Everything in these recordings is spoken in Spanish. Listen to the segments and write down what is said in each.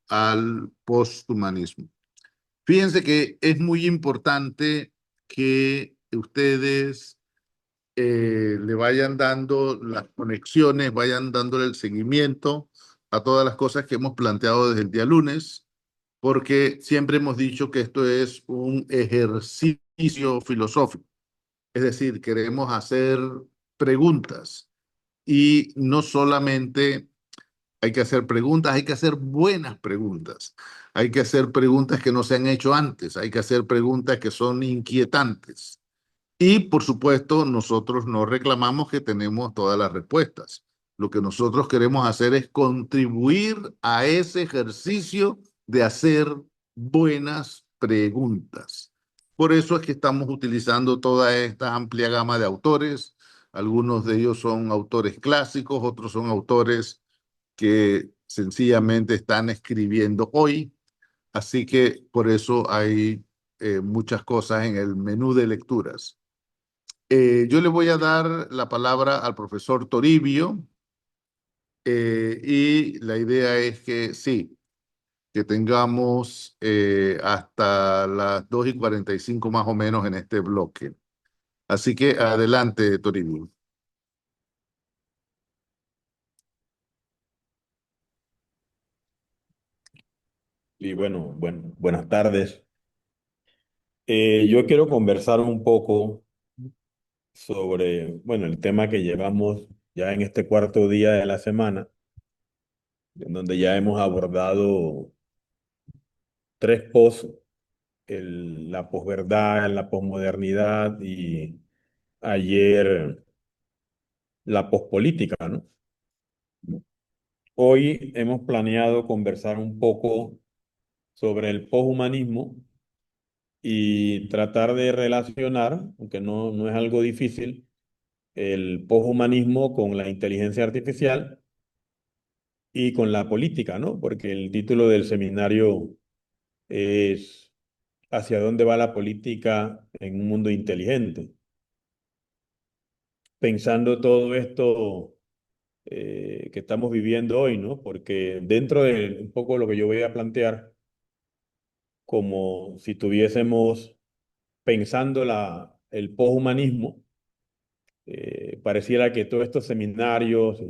al posthumanismo. Fíjense que es muy importante que ustedes le vayan dando las conexiones, vayan dándole el seguimiento a todas las cosas que hemos planteado desde el día lunes, porque siempre hemos dicho que esto es un ejercicio filosófico, es decir, queremos hacer preguntas y no solamente hay que hacer preguntas, hay que hacer buenas preguntas, hay que hacer preguntas que no se han hecho antes, hay que hacer preguntas que son inquietantes. Y por supuesto, nosotros no reclamamos que tenemos todas las respuestas. Lo que nosotros queremos hacer es contribuir a ese ejercicio de hacer buenas preguntas. Por eso es que estamos utilizando toda esta amplia gama de autores. Algunos de ellos son autores clásicos, otros son autores que sencillamente están escribiendo hoy. Así que por eso hay muchas cosas en el menú de lecturas. Yo le voy a dar la palabra al profesor Toribio y la idea es que sí, que tengamos hasta las 2:45 más o menos en este bloque. Así que adelante, Toribio. Y buenas tardes. Yo quiero conversar un poco sobre, el tema que llevamos ya en este cuarto día de la semana, en donde ya hemos abordado tres pos, la posverdad, la posmodernidad y ayer la pospolítica, ¿no? Hoy hemos planeado conversar un poco sobre el poshumanismo y tratar de relacionar, aunque no es algo difícil, el poshumanismo con la inteligencia artificial y con la política, ¿no? Porque el título del seminario es ¿Hacia dónde va la política en un mundo inteligente? Pensando todo esto que estamos viviendo hoy, ¿no? Porque dentro de un poco lo que yo voy a plantear, como si tuviésemos pensando el poshumanismo, pareciera que todos estos seminarios,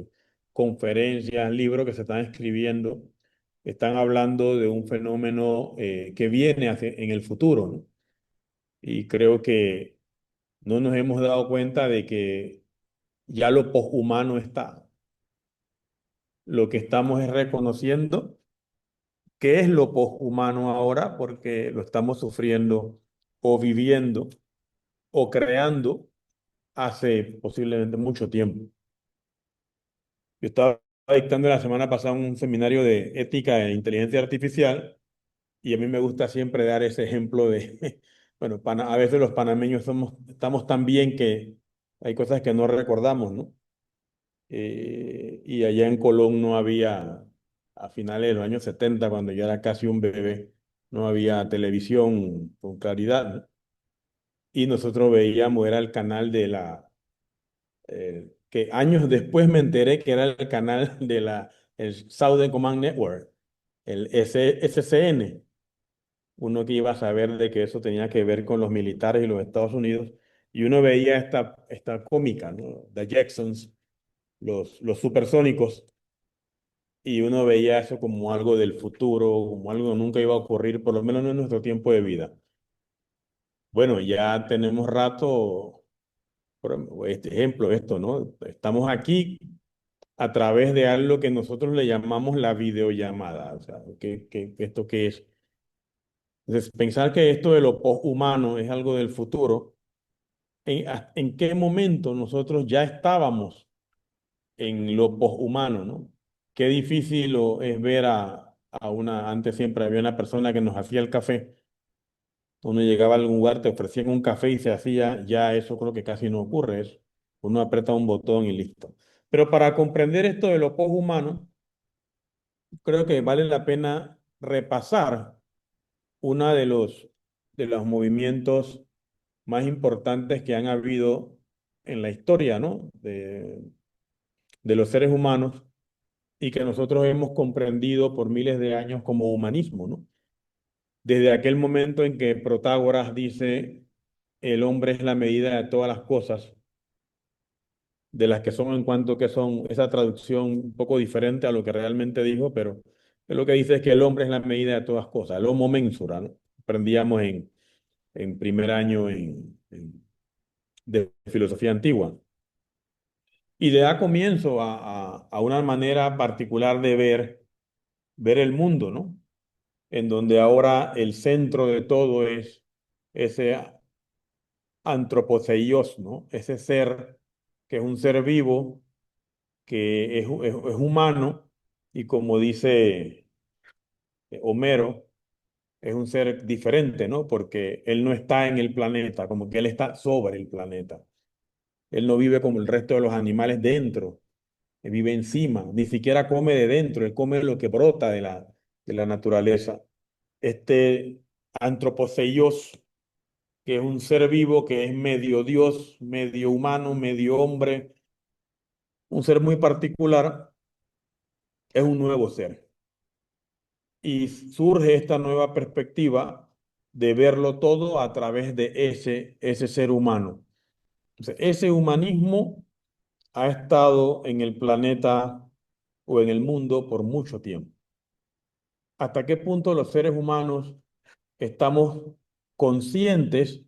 conferencias, libros que se están escribiendo, están hablando de un fenómeno que viene en el futuro, ¿no? Y creo que no nos hemos dado cuenta de que ya lo poshumano está. Lo que estamos es reconociendo qué es lo poshumano ahora porque lo estamos sufriendo o viviendo o creando hace posiblemente mucho tiempo. Yo estaba dictando la semana pasada un seminario de ética e inteligencia artificial y a mí me gusta siempre dar ese ejemplo de, bueno, a veces los panameños estamos tan bien que hay cosas que no recordamos, ¿no? Y allá en Colón no había, a finales de los años 70 cuando yo era casi un bebé, no había televisión con claridad, ¿no? Y nosotros veíamos, era el canal que años después me enteré que era el canal el Southern Command Network, el SCN, uno que iba a saber de que eso tenía que ver con los militares y los Estados Unidos, y uno veía esta cómica, ¿no? The Jacksons, los supersónicos, y uno veía eso como algo del futuro, como algo que nunca iba a ocurrir, por lo menos no en nuestro tiempo de vida. Bueno, ya tenemos rato, por este ejemplo, esto, ¿no? Estamos aquí a través de algo que nosotros le llamamos la videollamada. O sea, ¿esto qué es? Entonces, pensar que esto de lo poshumano es algo del futuro, ¿en qué momento nosotros ya estábamos en lo poshumano, ¿no? Qué difícil es ver antes siempre había una persona que nos hacía el café. Uno llegaba a algún lugar, te ofrecían un café y se hacía, ya eso creo que casi no ocurre. Uno aprieta un botón y listo. Pero para comprender esto de lo poshumano, creo que vale la pena repasar uno de los movimientos más importantes que han habido en la historia, ¿no? De los seres humanos y que nosotros hemos comprendido por miles de años como humanismo, ¿no? Desde aquel momento en que Protágoras dice, el hombre es la medida de todas las cosas, de las que son en cuanto que son, esa traducción un poco diferente a lo que realmente dijo, pero lo que dice es que el hombre es la medida de todas cosas, el homo mensura, ¿no? Aprendíamos en primer año de filosofía antigua. Y le da comienzo a una manera particular de ver el mundo, ¿no? En donde ahora el centro de todo es ese antropoceios, ¿no? Ese ser que es un ser vivo, que es humano, y como dice Homero, es un ser diferente, ¿no? Porque él no está en el planeta, como que él está sobre el planeta. Él no vive como el resto de los animales dentro, él vive encima, ni siquiera come de dentro, él come lo que brota de la naturaleza. Este antropoceios, que es un ser vivo, que es medio Dios, medio humano, medio hombre, un ser muy particular, es un nuevo ser. Y surge esta nueva perspectiva de verlo todo a través de ese ser humano. Entonces, ese humanismo ha estado en el planeta o en el mundo por mucho tiempo. ¿Hasta qué punto los seres humanos estamos conscientes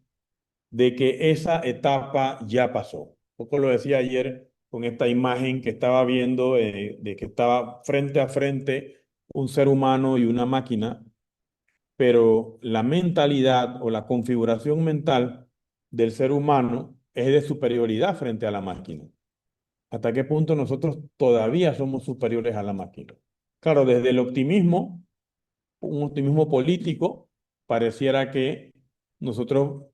de que esa etapa ya pasó? Un poco lo decía ayer con esta imagen que estaba viendo, de que estaba frente a frente un ser humano y una máquina, pero la mentalidad o la configuración mental del ser humano es de superioridad frente a la máquina. ¿Hasta qué punto nosotros todavía somos superiores a la máquina? Claro, desde el optimismo, un optimismo político, pareciera que nosotros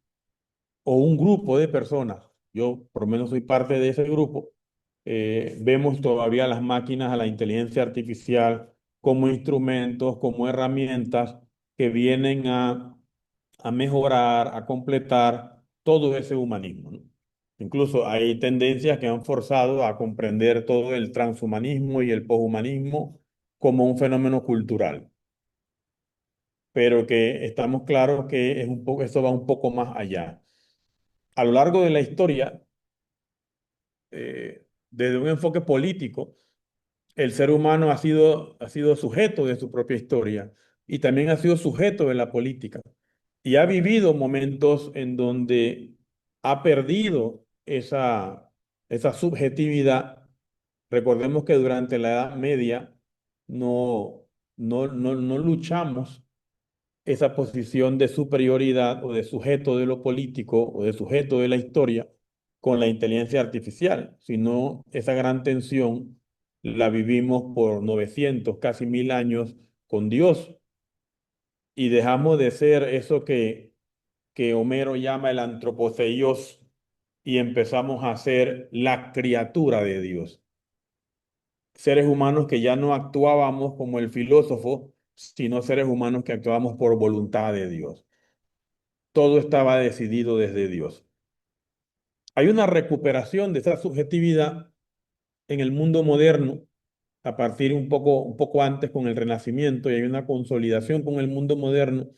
o un grupo de personas, yo por lo menos soy parte de ese grupo, vemos todavía las máquinas, a la inteligencia artificial como instrumentos, como herramientas que vienen a mejorar, a completar todo ese humanismo, ¿no? Incluso hay tendencias que han forzado a comprender todo el transhumanismo y el poshumanismo como un fenómeno cultural, pero que estamos claros que es un poco, esto va un poco más allá. A lo largo de la historia, desde un enfoque político, el ser humano ha sido sujeto de su propia historia y también ha sido sujeto de la política y ha vivido momentos en donde ha perdido esa subjetividad. Recordemos que durante la Edad Media no, no luchamos esa posición de superioridad o de sujeto de lo político o de sujeto de la historia con la inteligencia artificial, sino esa gran tensión la vivimos por 900, casi 1000 años con Dios y dejamos de ser eso que Homero llama el antropoceios y empezamos a ser la criatura de Dios. Seres humanos que ya no actuábamos como el filósofo, sino seres humanos que actuábamos por voluntad de Dios. Todo estaba decidido desde Dios. Hay una recuperación de esa subjetividad en el mundo moderno a partir un poco antes con el Renacimiento y hay una consolidación con el mundo moderno,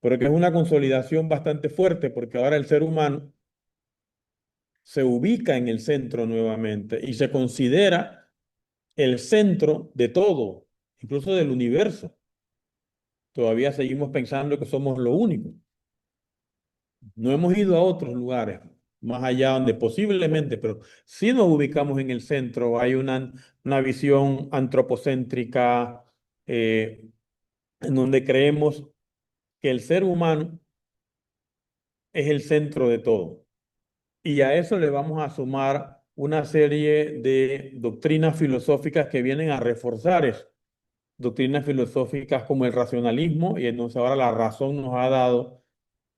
pero que es una consolidación bastante fuerte porque ahora el ser humano se ubica en el centro nuevamente y se considera el centro de todo, incluso del universo. Todavía seguimos pensando que somos lo único. No hemos ido a otros lugares más allá donde posiblemente, pero si nos ubicamos en el centro, hay una visión antropocéntrica en donde creemos que el ser humano es el centro de todo. Y a eso le vamos a sumar una serie de doctrinas filosóficas que vienen a reforzar eso. Doctrinas filosóficas como el racionalismo, y entonces ahora la razón nos ha dado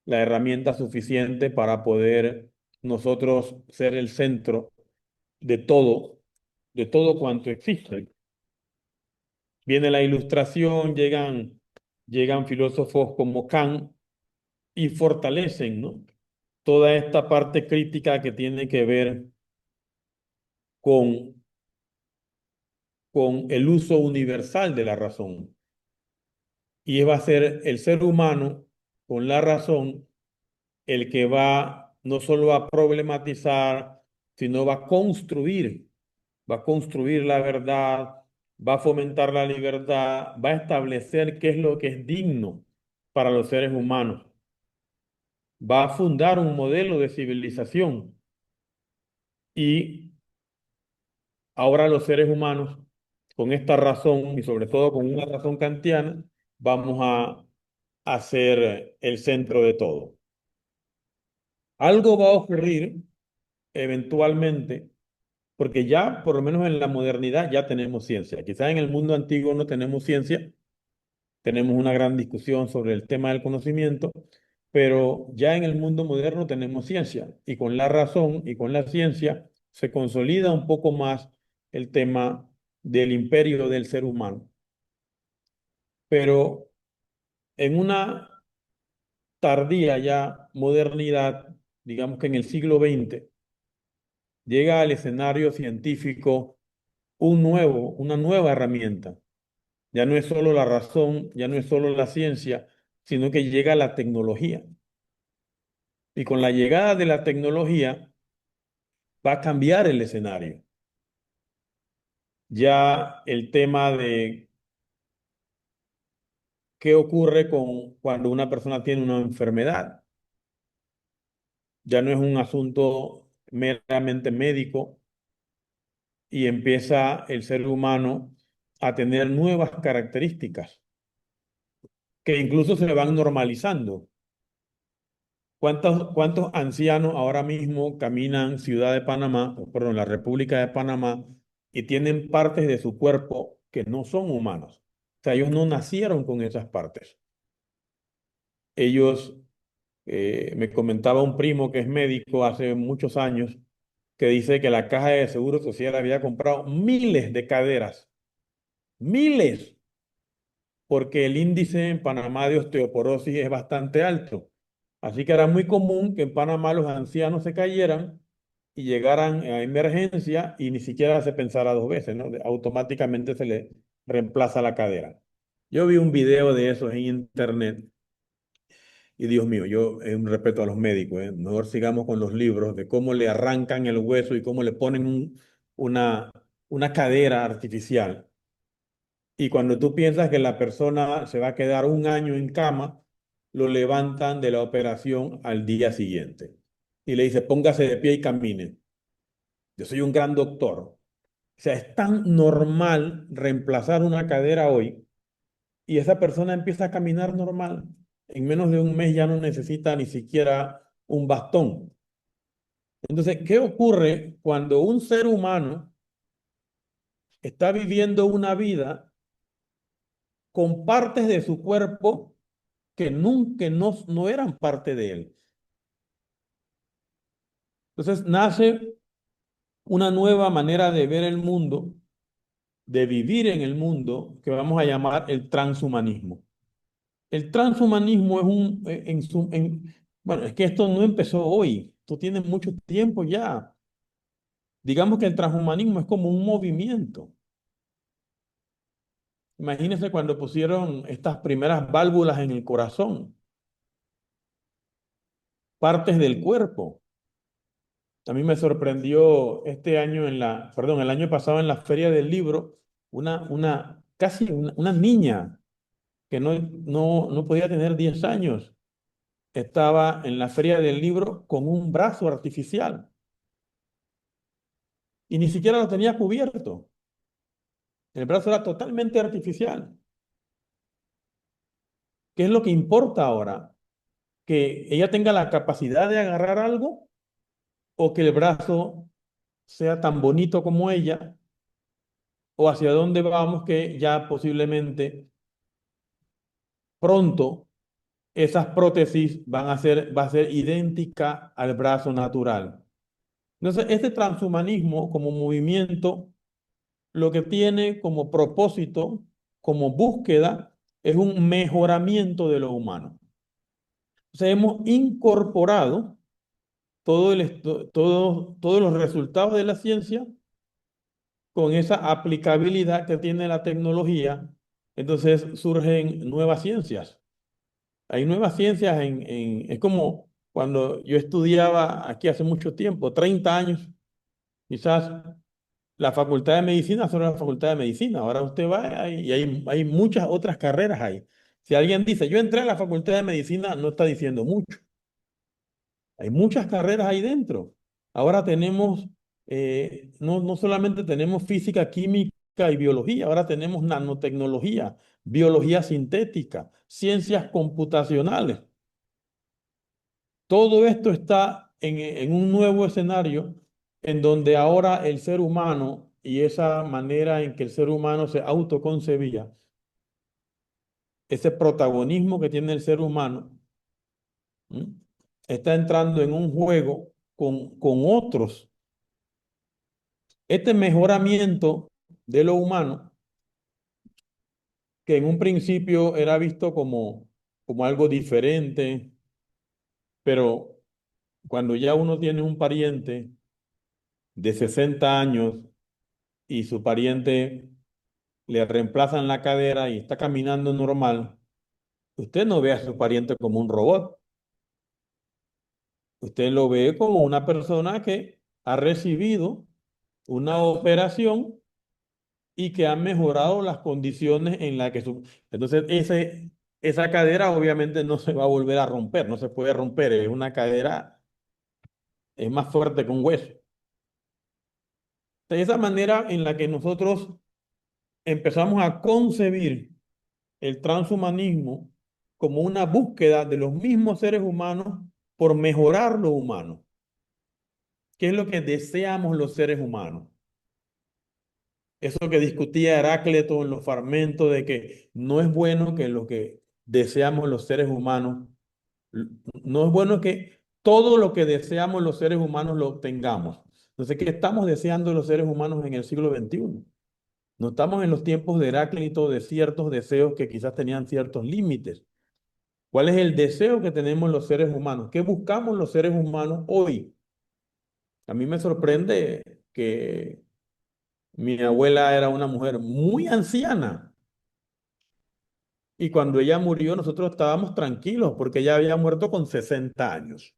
la herramienta suficiente para poder nosotros ser el centro de todo cuanto existe. Viene la ilustración, llegan filósofos como Kant y fortalecen, ¿no? Toda esta parte crítica que tiene que ver con, con el uso universal de la razón. Y va a ser el ser humano con la razón el que va no solo a problematizar, sino va a construir la verdad, va a fomentar la libertad, va a establecer qué es lo que es digno para los seres humanos, va a fundar un modelo de civilización y ahora los seres humanos, con esta razón y sobre todo con una razón kantiana, vamos a ser el centro de todo. Algo va a ocurrir eventualmente, porque ya, por lo menos en la modernidad, ya tenemos ciencia. Quizás en el mundo antiguo no tenemos ciencia, tenemos una gran discusión sobre el tema del conocimiento, pero ya en el mundo moderno tenemos ciencia y con la razón y con la ciencia se consolida un poco más el tema del imperio del ser humano. Pero en una tardía ya modernidad, digamos que en el siglo XX, llega al escenario científico una nueva herramienta. Ya no es solo la razón, ya no es solo la ciencia, sino que llega la tecnología. Y con la llegada de la tecnología va a cambiar el escenario. Ya el tema de qué ocurre cuando una persona tiene una enfermedad, ya no es un asunto meramente médico y empieza el ser humano a tener nuevas características que incluso se van normalizando. ¿Cuántos ancianos ahora mismo caminan Ciudad de Panamá, perdón, la República de Panamá, y tienen partes de su cuerpo que no son humanos? O sea, ellos no nacieron con esas partes. Ellos, me comentaba un primo que es médico hace muchos años, que dice que la Caja de Seguro Social había comprado miles de caderas, miles, porque el índice en Panamá de osteoporosis es bastante alto. Así que era muy común que en Panamá los ancianos se cayeran y llegaran a emergencia y ni siquiera se pensara dos veces, ¿no? Automáticamente se le reemplaza la cadera. Yo vi un video de eso en internet y Dios mío, yo un respeto a los médicos, ¿eh? Mejor sigamos con los libros de cómo le arrancan el hueso y cómo le ponen una, una cadera artificial. Y cuando tú piensas que la persona se va a quedar un año en cama, lo levantan de la operación al día siguiente. Y le dice, póngase de pie y camine. Yo soy un gran doctor. O sea, es tan normal reemplazar una cadera hoy y esa persona empieza a caminar normal. En menos de un mes ya no necesita ni siquiera un bastón. Entonces, ¿qué ocurre cuando un ser humano está viviendo una vida con partes de su cuerpo que nunca no eran parte de él? Entonces nace una nueva manera de ver el mundo, de vivir en el mundo, que vamos a llamar el transhumanismo. El transhumanismo es bueno, es que esto no empezó hoy, esto tiene mucho tiempo ya. Digamos que el transhumanismo es como un movimiento. Imagínense cuando pusieron estas primeras válvulas en el corazón, partes del cuerpo. A mí me sorprendió este año perdón, el año pasado en la Feria del Libro, casi una niña que no podía tener 10 años, estaba en la Feria del Libro con un brazo artificial y ni siquiera lo tenía cubierto. El brazo era totalmente artificial. ¿Qué es lo que importa ahora? ¿Que ella tenga la capacidad de agarrar algo o que el brazo sea tan bonito como ella? ¿O hacia dónde vamos que ya posiblemente pronto esas prótesis va a ser idéntica al brazo natural? Entonces, este transhumanismo como movimiento lo que tiene como propósito, como búsqueda, es un mejoramiento de lo humano. O sea, hemos incorporado todos los resultados de la ciencia con esa aplicabilidad que tiene la tecnología, entonces surgen nuevas ciencias. Hay nuevas ciencias es como cuando yo estudiaba aquí hace mucho tiempo, 30 años, quizás la facultad de medicina solo la facultad de medicina. Ahora usted va y hay muchas otras carreras ahí. Si alguien dice, yo entré a la facultad de medicina, no está diciendo mucho. Hay muchas carreras ahí dentro. Ahora tenemos, no solamente tenemos física, química y biología, ahora tenemos nanotecnología, biología sintética, ciencias computacionales. Todo esto está en un nuevo escenario en donde ahora el ser humano y esa manera en que el ser humano se autoconcebía, ese protagonismo que tiene el ser humano, ¿m? Está entrando en un juego con otros. Este mejoramiento de lo humano, que en un principio era visto como algo diferente, pero cuando ya uno tiene un pariente de 60 años y su pariente le reemplazan la cadera y está caminando normal, usted no ve a su pariente como un robot, usted lo ve como una persona que ha recibido una operación y que ha mejorado las condiciones en las que su... Entonces, esa cadera obviamente no se va a volver a romper, no se puede romper, es una cadera, es más fuerte que un hueso. De esa manera en la que nosotros empezamos a concebir el transhumanismo como una búsqueda de los mismos seres humanos por mejorar lo humano. ¿Qué es lo que deseamos los seres humanos? Eso que discutía Heráclito en los fragmentos de que no es bueno que lo que deseamos los seres humanos, no es bueno que todo lo que deseamos los seres humanos lo obtengamos. Entonces, ¿qué estamos deseando los seres humanos en el siglo XXI? No estamos en los tiempos de Heráclito de ciertos deseos que quizás tenían ciertos límites. ¿Cuál es el deseo que tenemos los seres humanos? ¿Qué buscamos los seres humanos hoy? A mí me sorprende que mi abuela era una mujer muy anciana y cuando ella murió nosotros estábamos tranquilos porque ella había muerto con 60 años.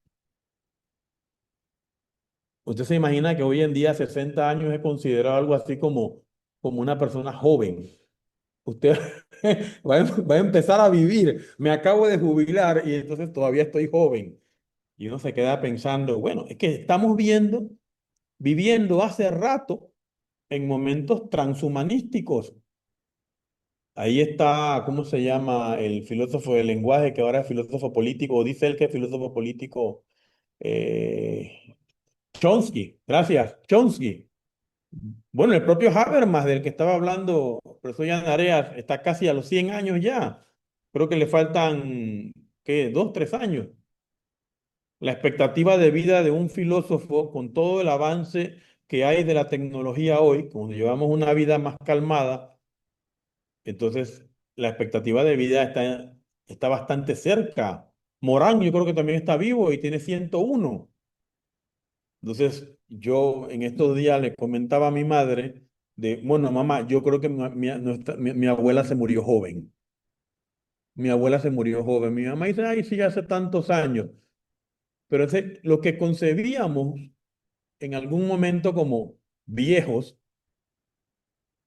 Usted se imagina que hoy en día 60 años es considerado algo así como una persona joven. Usted va a empezar a vivir. Me acabo de jubilar y entonces todavía estoy joven. Y uno se queda pensando, bueno, es que estamos viviendo hace rato en momentos transhumanísticos. Ahí está, ¿cómo se llama? El filósofo del lenguaje, que ahora es filósofo político, o dice él que es filósofo político, eh, Chomsky, gracias, Chomsky. Bueno, el propio Habermas, del que estaba hablando el profesor Jan Areas, está casi a los 100 años ya. Creo que le faltan, ¿qué? 2, 3 años. La expectativa de vida de un filósofo con todo el avance que hay de la tecnología hoy, cuando llevamos una vida más calmada, entonces la expectativa de vida está bastante cerca. Morán, yo creo que también está vivo y tiene 101. Entonces, yo en estos días le comentaba a mi madre bueno, mamá, yo creo que mi abuela se murió joven. Mi abuela se murió joven. Mi mamá dice, ay, sí, hace tantos años. Pero lo que concebíamos en algún momento como viejos,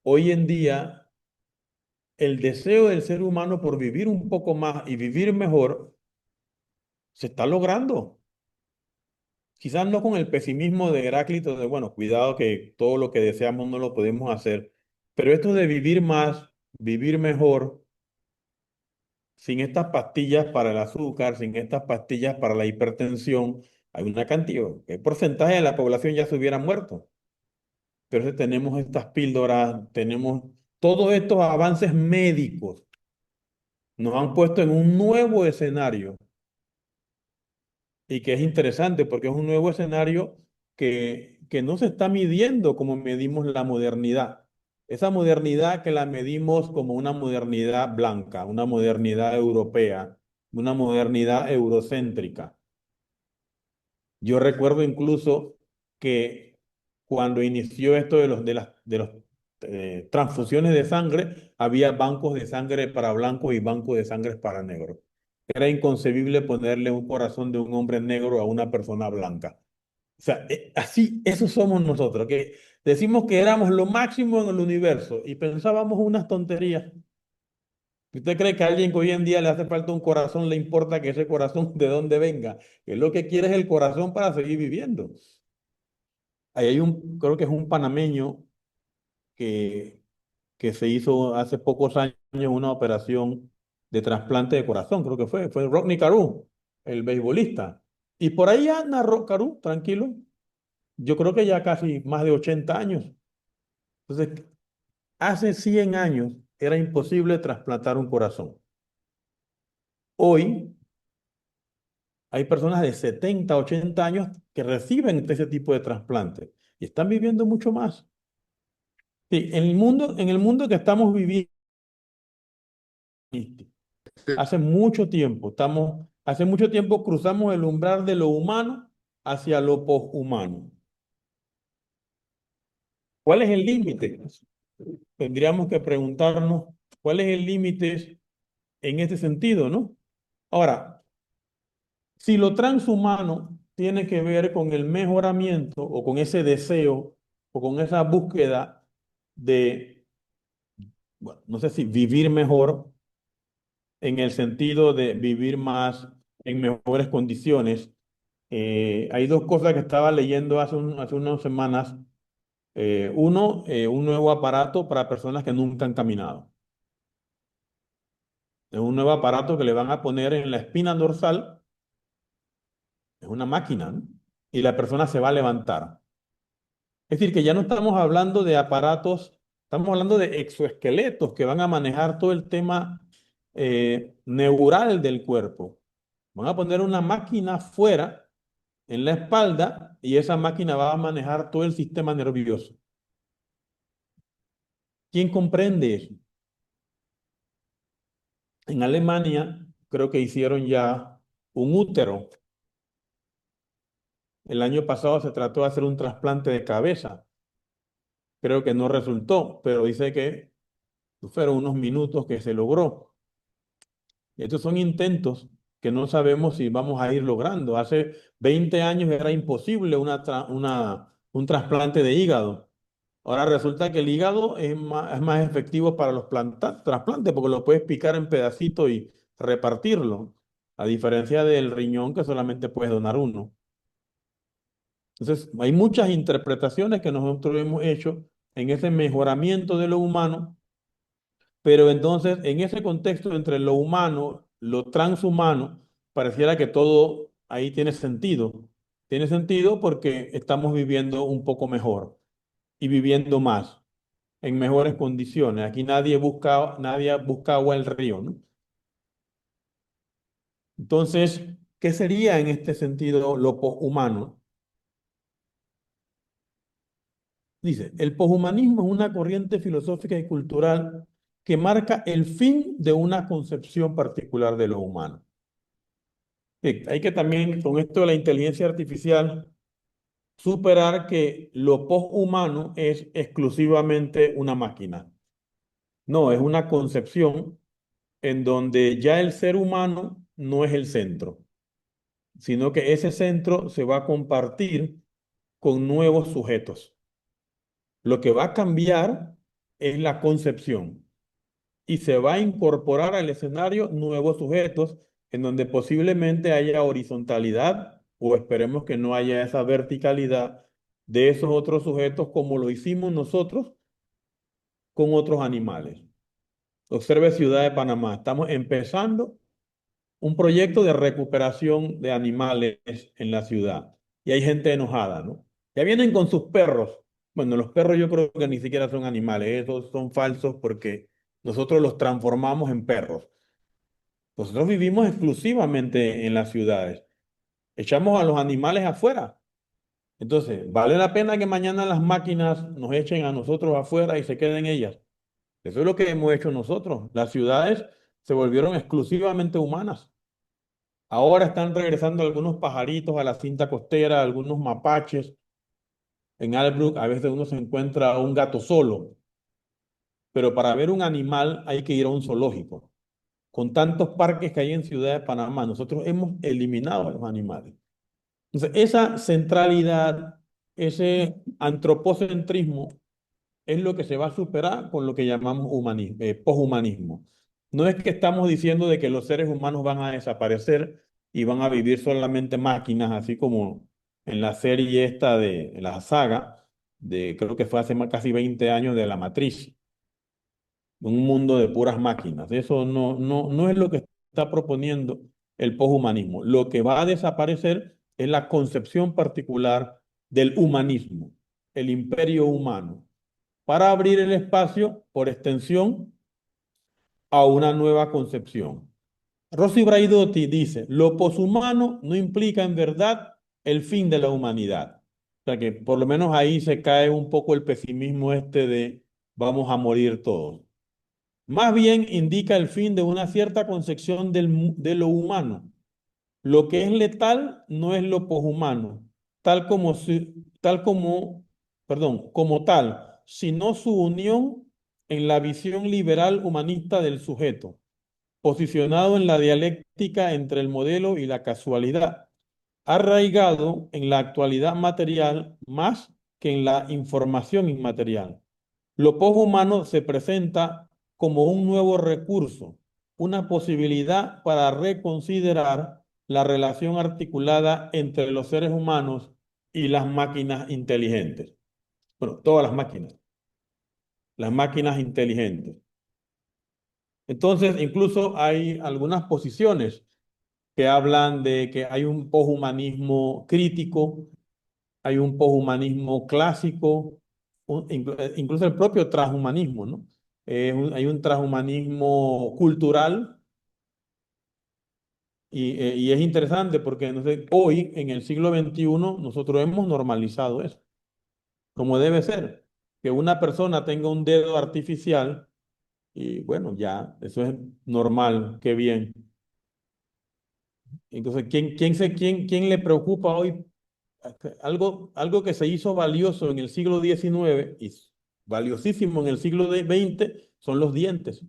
hoy en día el deseo del ser humano por vivir un poco más y vivir mejor se está logrando. Quizás no con el pesimismo de Heráclito de, bueno, cuidado que todo lo que deseamos no lo podemos hacer, pero esto de vivir más, vivir mejor, sin estas pastillas para el azúcar, sin estas pastillas para la hipertensión, hay una cantidad, ¿qué porcentaje de la población ya se hubiera muerto? Pero si tenemos estas píldoras, tenemos todos estos avances médicos, nos han puesto en un nuevo escenario y que es interesante porque es un nuevo escenario que no se está midiendo como medimos la modernidad. Esa modernidad que la medimos como una modernidad blanca, una modernidad europea, una modernidad eurocéntrica. Yo recuerdo incluso que cuando inició esto de los transfusiones de sangre, había bancos de sangre para blancos y bancos de sangre para negros. Era inconcebible ponerle un corazón de un hombre negro a una persona blanca. O sea, así, eso somos nosotros, que decimos que éramos lo máximo en el universo y pensábamos unas tonterías. ¿Usted cree que a alguien que hoy en día le hace falta un corazón, le importa que ese corazón de dónde venga? Que lo que quiere es el corazón para seguir viviendo. Ahí hay creo que es un panameño que, que se hizo hace pocos años una operación de trasplante de corazón, creo que fue Rodney Carew, el beisbolista. Y por ahí anda Carew, tranquilo. Yo creo que ya casi más de 80 años. Entonces, hace 100 años era imposible trasplantar un corazón. Hoy hay personas de 70, 80 años que reciben ese tipo de trasplante y están viviendo mucho más. Sí, en el mundo que estamos viviendo, hace mucho tiempo cruzamos el umbral de lo humano hacia lo poshumano. ¿Cuál es el límite? Tendríamos que preguntarnos cuál es el límite en este sentido, ¿no? Ahora, si lo transhumano tiene que ver con el mejoramiento o con ese deseo o con esa búsqueda de, bueno, no sé si vivir mejor en el sentido de vivir más en mejores condiciones, hay dos cosas que estaba leyendo hace unas semanas. Un nuevo aparato para personas que nunca han caminado. Es un nuevo aparato que le van a poner en la espina dorsal. Es una máquina, ¿no? Y la persona se va a levantar. Es decir, que ya no estamos hablando de aparatos, estamos hablando de exoesqueletos que van a manejar todo el tema neural del cuerpo. Van a poner una máquina fuera en la espalda y esa máquina va a manejar todo el sistema nervioso. ¿Quién comprende eso? En Alemania creo que hicieron ya un útero. El año pasado se trató de hacer un trasplante de cabeza. Creo que no resultó, pero dice que fueron unos minutos que se logró. Y estos son intentos que no sabemos si vamos a ir logrando. Hace 20 años era imposible un trasplante de hígado. Ahora resulta que el hígado es más efectivo para los trasplantes porque lo puedes picar en pedacitos y repartirlo, a diferencia del riñón que solamente puedes donar uno. Entonces, hay muchas interpretaciones que nosotros hemos hecho en ese mejoramiento de lo humano, pero entonces en ese contexto entre lo humano, lo transhumano, pareciera que todo ahí tiene sentido. Tiene sentido porque estamos viviendo un poco mejor y viviendo más, en mejores condiciones. Aquí nadie busca agua del río, ¿no? Entonces, ¿qué sería en este sentido lo poshumano? Dice, el poshumanismo es una corriente filosófica y cultural que marca el fin de una concepción particular de lo humano. Sí, hay que también, con esto de la inteligencia artificial, superar que lo poshumano es exclusivamente una máquina. No, es una concepción en donde ya el ser humano no es el centro, sino que ese centro se va a compartir con nuevos sujetos. Lo que va a cambiar es la concepción y se va a incorporar al escenario nuevos sujetos en donde posiblemente haya horizontalidad o esperemos que no haya esa verticalidad de esos otros sujetos como lo hicimos nosotros con otros animales. Observe Ciudad de Panamá. Estamos empezando un proyecto de recuperación de animales en la ciudad. Y hay gente enojada, ¿no? Ya vienen con sus perros. Bueno, los perros yo creo que ni siquiera son animales, esos son falsos porque nosotros los transformamos en perros. Nosotros vivimos exclusivamente en las ciudades. Echamos a los animales afuera. Entonces, ¿vale la pena que mañana las máquinas nos echen a nosotros afuera y se queden ellas? Eso es lo que hemos hecho nosotros. Las ciudades se volvieron exclusivamente humanas. Ahora están regresando algunos pajaritos a la cinta costera, algunos mapaches. En Albrook a veces uno se encuentra un gato solo. pero para ver un animal hay que ir a un zoológico. Con tantos parques que hay en Ciudad de Panamá, nosotros hemos eliminado a los animales. Entonces, esa centralidad, ese antropocentrismo es lo que se va a superar con lo que llamamos humanismo, poshumanismo. No es que estamos diciendo de que los seres humanos van a desaparecer y van a vivir solamente máquinas, así como en la serie esta de en la saga, de creo que fue hace casi 20 años de La Matriz, un mundo de puras máquinas. Eso no es lo que está proponiendo el poshumanismo. Lo que va a desaparecer es la concepción particular del humanismo, el imperio humano, para abrir el espacio, por extensión, a una nueva concepción. Rossi Braidotti dice, lo poshumano no implica en verdad el fin de la humanidad. O sea que por lo menos ahí se cae un poco el pesimismo este de vamos a morir todos. Más bien indica el fin de una cierta concepción de lo humano. Lo que es letal no es lo poshumano, tal como, tal como, perdón, como tal, sino su unión en la visión liberal humanista del sujeto, posicionado en la dialéctica entre el modelo y la casualidad, arraigado en la actualidad material más que en la información inmaterial. Lo poshumano se presenta como un nuevo recurso, una posibilidad para reconsiderar la relación articulada entre los seres humanos y las máquinas inteligentes. Bueno, todas las máquinas inteligentes. Entonces, incluso hay algunas posiciones que hablan de que hay un poshumanismo crítico, hay un poshumanismo clásico, incluso el propio transhumanismo, ¿no? Hay un transhumanismo cultural y es interesante porque no sé, hoy, en el siglo XXI, nosotros hemos normalizado eso, como debe ser, que una persona tenga un dedo artificial y bueno, ya, eso es normal, qué bien. Entonces, ¿quién le preocupa hoy algo que se hizo valioso en el siglo XIX y valiosísimo en el siglo XX son los dientes?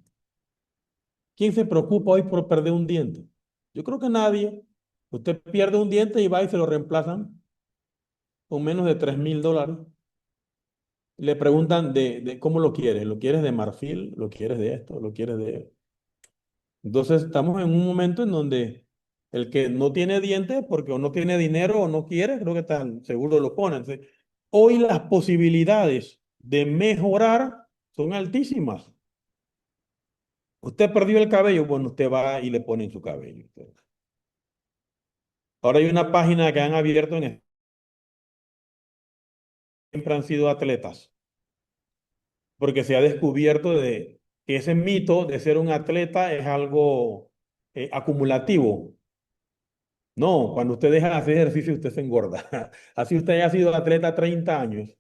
¿Quién se preocupa hoy por perder un diente? Yo creo que nadie. Usted pierde un diente y va y se lo reemplazan con menos de $3,000. Le preguntan de cómo lo quieres. ¿Lo quieres de marfil? ¿Lo quieres de esto? ¿Lo quieres de...? Entonces estamos en un momento en donde el que no tiene dientes porque o no tiene dinero o no quiere, creo que tan seguro lo ponen. Entonces, hoy las posibilidades de mejorar son altísimas. Usted perdió el cabello, bueno, usted va y le ponen su cabello. Ahora hay una página que han abierto siempre han sido atletas, porque se ha descubierto de que ese mito de ser un atleta es algo acumulativo. No, cuando usted deja de hacer ejercicio, usted se engorda. Así usted haya sido atleta 30 años.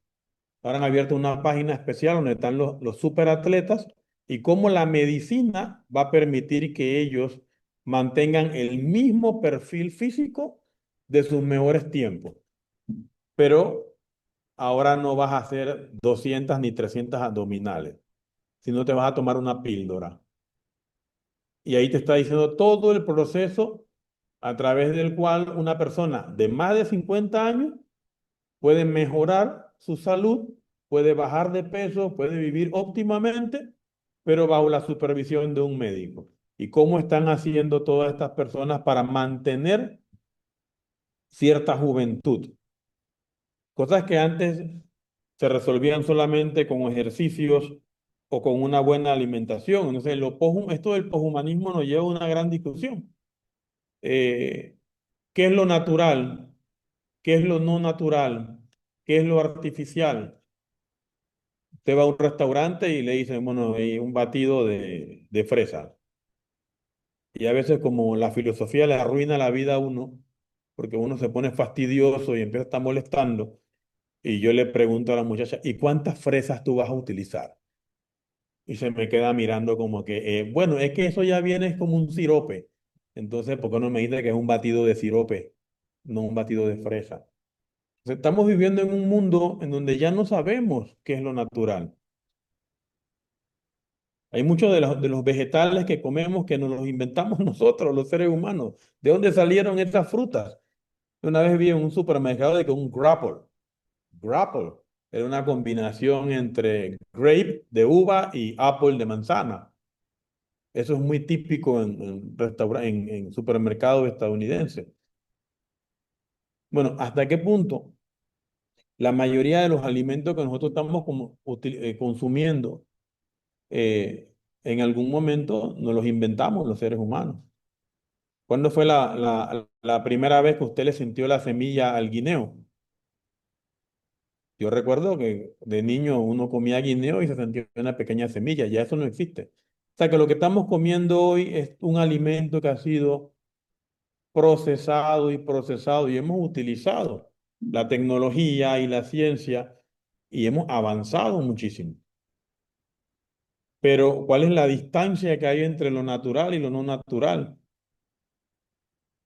Ahora han abierto una página especial donde están los superatletas y cómo la medicina va a permitir que ellos mantengan el mismo perfil físico de sus mejores tiempos. Pero ahora no vas a hacer 200 ni 300 abdominales, sino te vas a tomar una píldora. Y ahí te está diciendo todo el proceso a través del cual una persona de más de 50 años puede mejorar su salud, puede bajar de peso, puede vivir óptimamente, pero bajo la supervisión de un médico. ¿Y cómo están haciendo todas estas personas para mantener cierta juventud? Cosas que antes se resolvían solamente con ejercicios o con una buena alimentación. Entonces, esto del poshumanismo nos lleva a una gran discusión. Eh, ¿Qué es lo natural? ¿Qué es lo no natural? ¿Qué es lo artificial? Usted va a un restaurante y le dicen, bueno, hay un batido de fresa. Y a veces como la filosofía le arruina la vida a uno, porque uno se pone fastidioso y empieza a estar molestando. Y yo le pregunto a la muchacha, ¿y cuántas fresas tú vas a utilizar? Y se me queda mirando como que, bueno, es que eso ya viene como un sirope. Entonces, ¿por qué no me dice que es un batido de sirope, no un batido de fresa? Entonces, estamos viviendo en un mundo en donde ya no sabemos qué es lo natural. Hay muchos de los vegetales que comemos que nos los inventamos nosotros, los seres humanos. ¿De dónde salieron estas frutas? Una vez vi en un supermercado de que un grapple. Grapple era una combinación entre grape de uva y apple de manzana. Eso es muy típico en supermercados estadounidenses. Bueno, ¿hasta qué punto la mayoría de los alimentos que nosotros estamos consumiendo eh, en algún momento nos los inventamos los seres humanos? ¿Cuándo fue la primera vez que usted le sintió la semilla al guineo? Yo recuerdo que de niño uno comía guineo y se sentía una pequeña semilla, ya eso no existe. O sea que lo que estamos comiendo hoy es un alimento que ha sido procesado y hemos utilizado la tecnología y la ciencia y hemos avanzado muchísimo. Pero ¿cuál es la distancia que hay entre lo natural y lo no natural?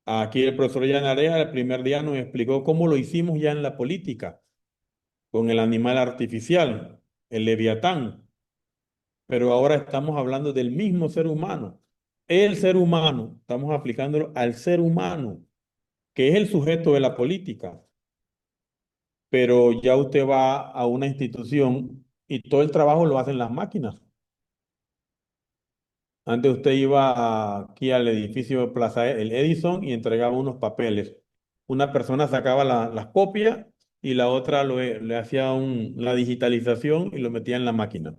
Aquí el profesor Yanarea el primer día nos explicó cómo lo hicimos ya en la política, con el animal artificial, el leviatán. Pero ahora estamos hablando del mismo ser humano. El ser humano, estamos aplicándolo al ser humano, que es el sujeto de la política. Pero ya usted va a una institución y todo el trabajo lo hacen las máquinas. Antes usted iba aquí al edificio de Plaza el Edison y entregaba unos papeles. Una persona sacaba las copias y la otra le hacía la digitalización y lo metía en la máquina.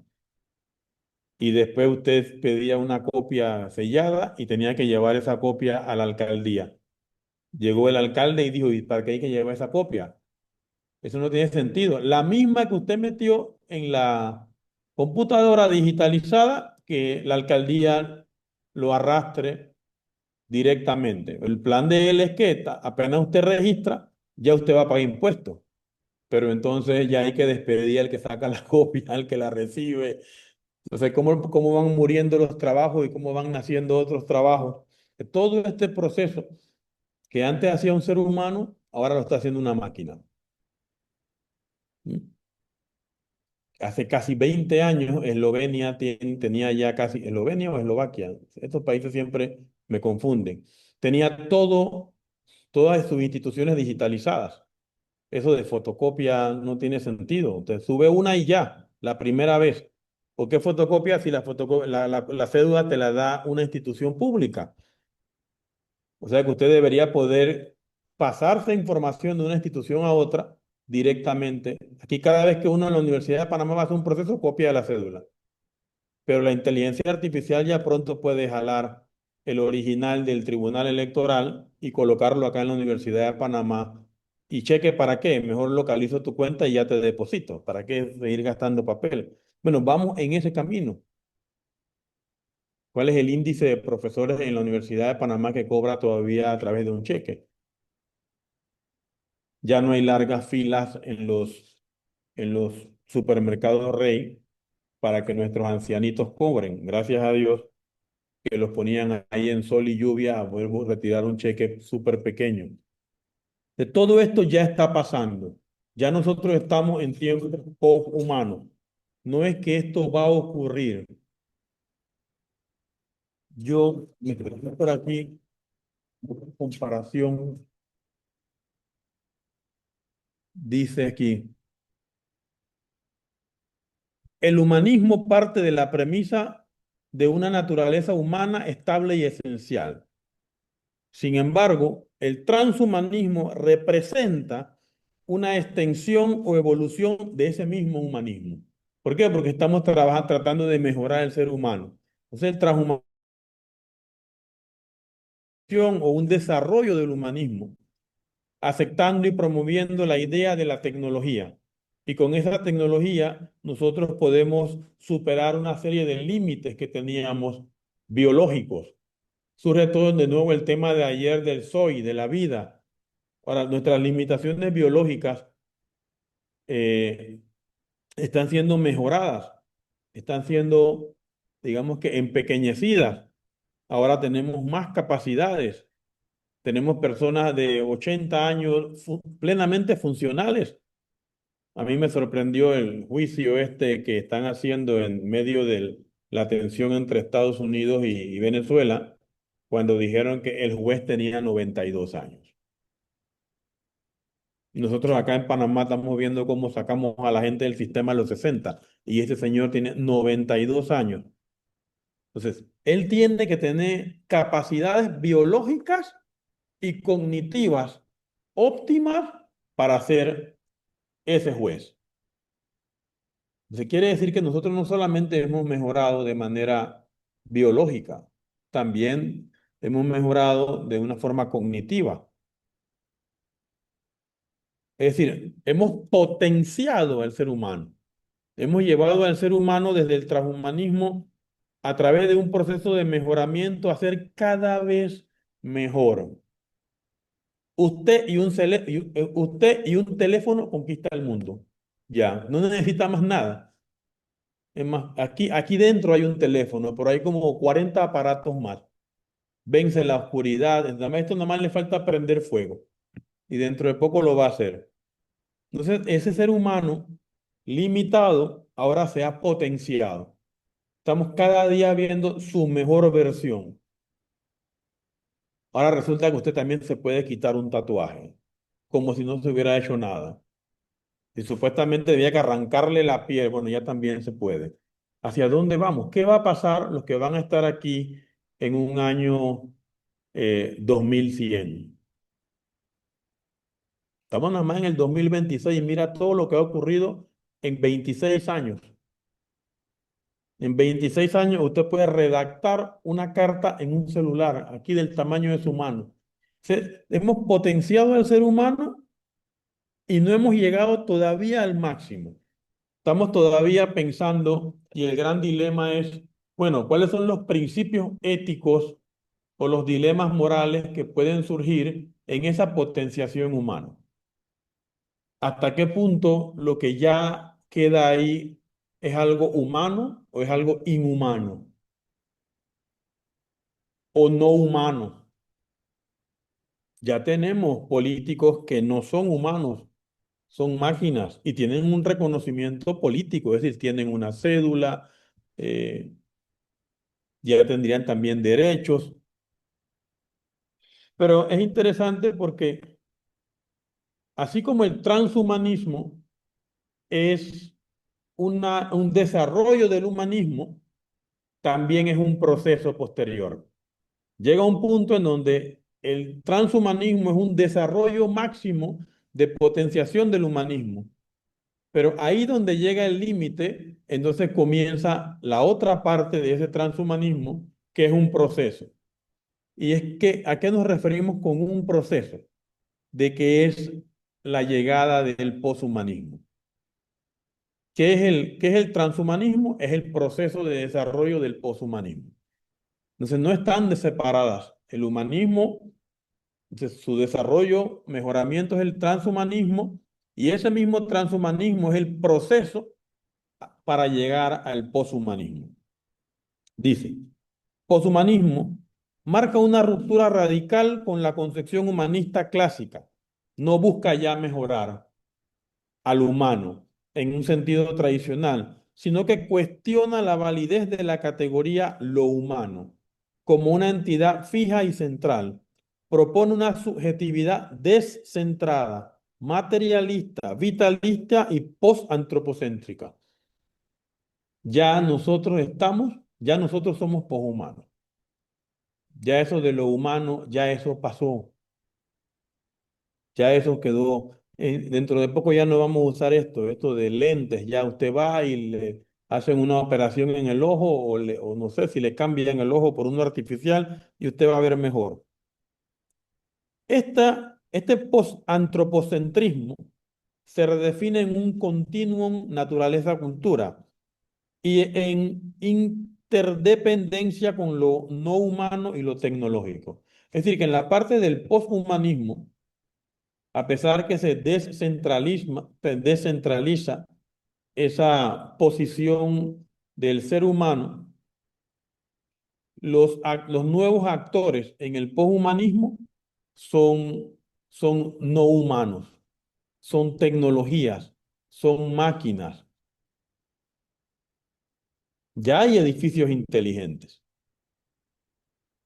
Y después usted pedía una copia sellada y tenía que llevar esa copia a la alcaldía. Llegó el alcalde y dijo, ¿y para qué hay que llevar esa copia? Eso no tiene sentido. La misma que usted metió en la computadora digitalizada, que la alcaldía lo arrastre directamente. El plan de él es que apenas usted registra, ya usted va a pagar impuestos. Pero entonces ya hay que despedir al que saca la copia, al que la recibe. Entonces, cómo van muriendo los trabajos y cómo van naciendo otros trabajos. Todo este proceso que antes hacía un ser humano, ahora lo está haciendo una máquina. ¿Mm? Hace casi 20 años, Eslovenia tenía ya casi, Eslovenia o Eslovaquia, estos países siempre me confunden, tenía todas sus instituciones digitalizadas. Eso de fotocopia no tiene sentido. Usted sube una y ya, la primera vez. ¿Por qué fotocopia si la cédula te la da una institución pública? O sea que usted debería poder pasarse información de una institución a otra directamente. Aquí cada vez que uno en la Universidad de Panamá va a hacer un proceso, copia la cédula. Pero la inteligencia artificial ya pronto puede jalar el original del Tribunal Electoral y colocarlo acá en la Universidad de Panamá. Y cheque, ¿para qué? Mejor localizo tu cuenta y ya te deposito. ¿Para qué seguir gastando papel? Bueno, vamos en ese camino. ¿Cuál es el índice de profesores en la Universidad de Panamá que cobra todavía a través de un cheque? Ya no hay largas filas en los supermercados Rey para que nuestros ancianitos cobren. Gracias a Dios que los ponían ahí en sol y lluvia a poder retirar un cheque súper pequeño. De todo esto ya está pasando. Ya nosotros estamos en tiempos post-humanos. No es que esto va a ocurrir. Yo me traje por aquí una comparación. Dice aquí, el humanismo parte de la premisa de una naturaleza humana estable y esencial. Sin embargo, el transhumanismo representa una extensión o evolución de ese mismo humanismo. ¿Por qué? Porque estamos tratando de mejorar el ser humano. Entonces, el transhumanismo o un desarrollo del humanismo, aceptando y promoviendo la idea de la tecnología. Y con esa tecnología nosotros podemos superar una serie de límites que teníamos biológicos. Surge todo de nuevo el tema de ayer del soy, de la vida. Ahora, nuestras limitaciones biológicas eh, están siendo mejoradas, están siendo, digamos que, empequeñecidas. Ahora tenemos más capacidades. Tenemos personas de 80 años plenamente funcionales. A mí me sorprendió el juicio este que están haciendo en medio la tensión entre Estados Unidos y Venezuela cuando dijeron que el juez tenía 92 años. Y nosotros acá en Panamá estamos viendo cómo sacamos a la gente del sistema a los 60 y este señor tiene 92 años. Entonces, él tiene que tener capacidades biológicas y cognitivas óptimas para ser ese juez. Se quiere decir que nosotros no solamente hemos mejorado de manera biológica, también hemos mejorado de una forma cognitiva. Es decir, hemos potenciado al ser humano. Hemos llevado al ser humano desde el transhumanismo a través de un proceso de mejoramiento a ser cada vez mejor. Usted y un teléfono conquista el mundo. Ya, no necesita más nada. Es más, aquí dentro hay un teléfono, pero hay como 40 aparatos más. Vence la oscuridad. Esto nada más le falta prender fuego. Y dentro de poco lo va a hacer. Entonces, ese ser humano limitado ahora se ha potenciado. Estamos cada día viendo su mejor versión. Ahora resulta que usted también se puede quitar un tatuaje, como si no se hubiera hecho nada. Y supuestamente debía que arrancarle la piel, bueno, ya también se puede. ¿Hacia dónde vamos? ¿Qué va a pasar los que van a estar aquí en un año 2100? Estamos nada más en el 2026 y mira todo lo que ha ocurrido en 26 años. En 26 años usted puede redactar una carta en un celular, aquí del tamaño de su mano. Hemos potenciado al ser humano y no hemos llegado todavía al máximo. Estamos todavía pensando y el gran dilema es, bueno, ¿cuáles son los principios éticos o los dilemas morales que pueden surgir en esa potenciación humana? ¿Hasta qué punto lo que ya queda ahí es algo humano o es algo inhumano o no humano? Ya tenemos políticos que no son humanos, son máquinas y tienen un reconocimiento político, es decir, tienen una cédula, eh, ya tendrían también derechos. Pero es interesante porque así como el transhumanismo es un desarrollo del humanismo, también es un proceso posterior. Llega un punto en donde el transhumanismo es un desarrollo máximo de potenciación del humanismo. Pero ahí donde llega el límite, entonces comienza la otra parte de ese transhumanismo, que es un proceso. Y es que, ¿a qué nos referimos con un proceso? De que es la llegada del poshumanismo. ¿Qué es el transhumanismo? Es el proceso de desarrollo del poshumanismo. Entonces, no están separadas. El humanismo, entonces, su desarrollo, mejoramiento es el transhumanismo, y ese mismo transhumanismo es el proceso para llegar al poshumanismo. Dice, poshumanismo marca una ruptura radical con la concepción humanista clásica. No busca ya mejorar al humano en un sentido tradicional, sino que cuestiona la validez de la categoría lo humano como una entidad fija y central. Propone una subjetividad descentrada, materialista, vitalista y post-antropocéntrica. Ya nosotros somos poshumanos. Ya eso de lo humano, ya eso pasó. Ya eso quedó. Dentro de poco ya no vamos a usar esto de lentes. Ya usted va y le hacen una operación en el ojo o no sé si le cambian el ojo por uno artificial y usted va a ver mejor. Este post-antropocentrismo se redefine en un continuum naturaleza-cultura y en interdependencia con lo no humano y lo tecnológico. Es decir, que en la parte del posthumanismo, a pesar que se descentraliza esa posición del ser humano, los nuevos actores en el poshumanismo son, son no humanos, son tecnologías, son máquinas. Ya hay edificios inteligentes.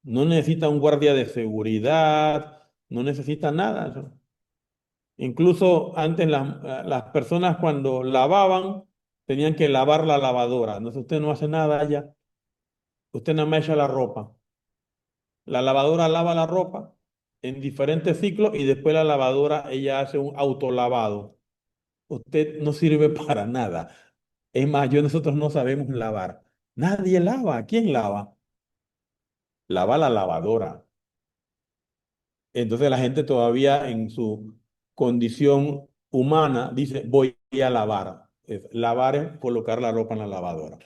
No necesita un guardia de seguridad, no necesita nada. Incluso antes las personas cuando lavaban tenían que lavar la lavadora. Entonces usted no hace nada allá. Usted nada más echa la ropa. La lavadora lava la ropa en diferentes ciclos y después la lavadora ella hace un autolavado. Usted no sirve para nada. Es más, nosotros no sabemos lavar. Nadie lava. ¿Quién lava? Lava la lavadora. Entonces la gente todavía en su condición humana dice, voy a lavar. Lavar es colocar la ropa en la lavadora.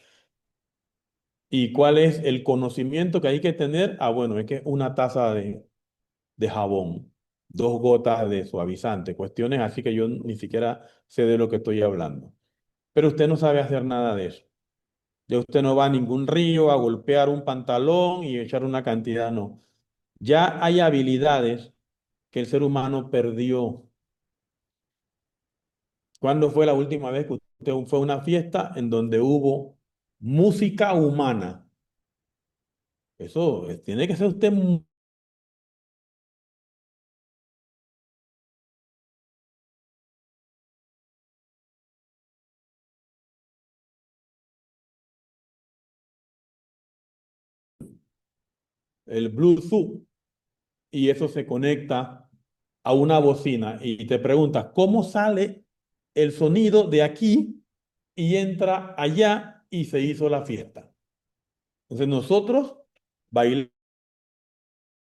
¿Y cuál es el conocimiento que hay que tener? Ah, bueno, es que una taza de jabón, 2 gotas de suavizante, cuestiones así que yo ni siquiera sé de lo que estoy hablando. Pero usted no sabe hacer nada de eso. Ya usted no va a ningún río a golpear un pantalón y echar una cantidad, no. Ya hay habilidades que el ser humano perdió. ¿Cuándo fue la última vez que usted fue a una fiesta en donde hubo música humana? Eso tiene que ser usted el Bluetooth y eso se conecta a una bocina y te preguntas, ¿cómo sale el sonido de aquí y entra allá y se hizo la fiesta? Entonces nosotros bailamos,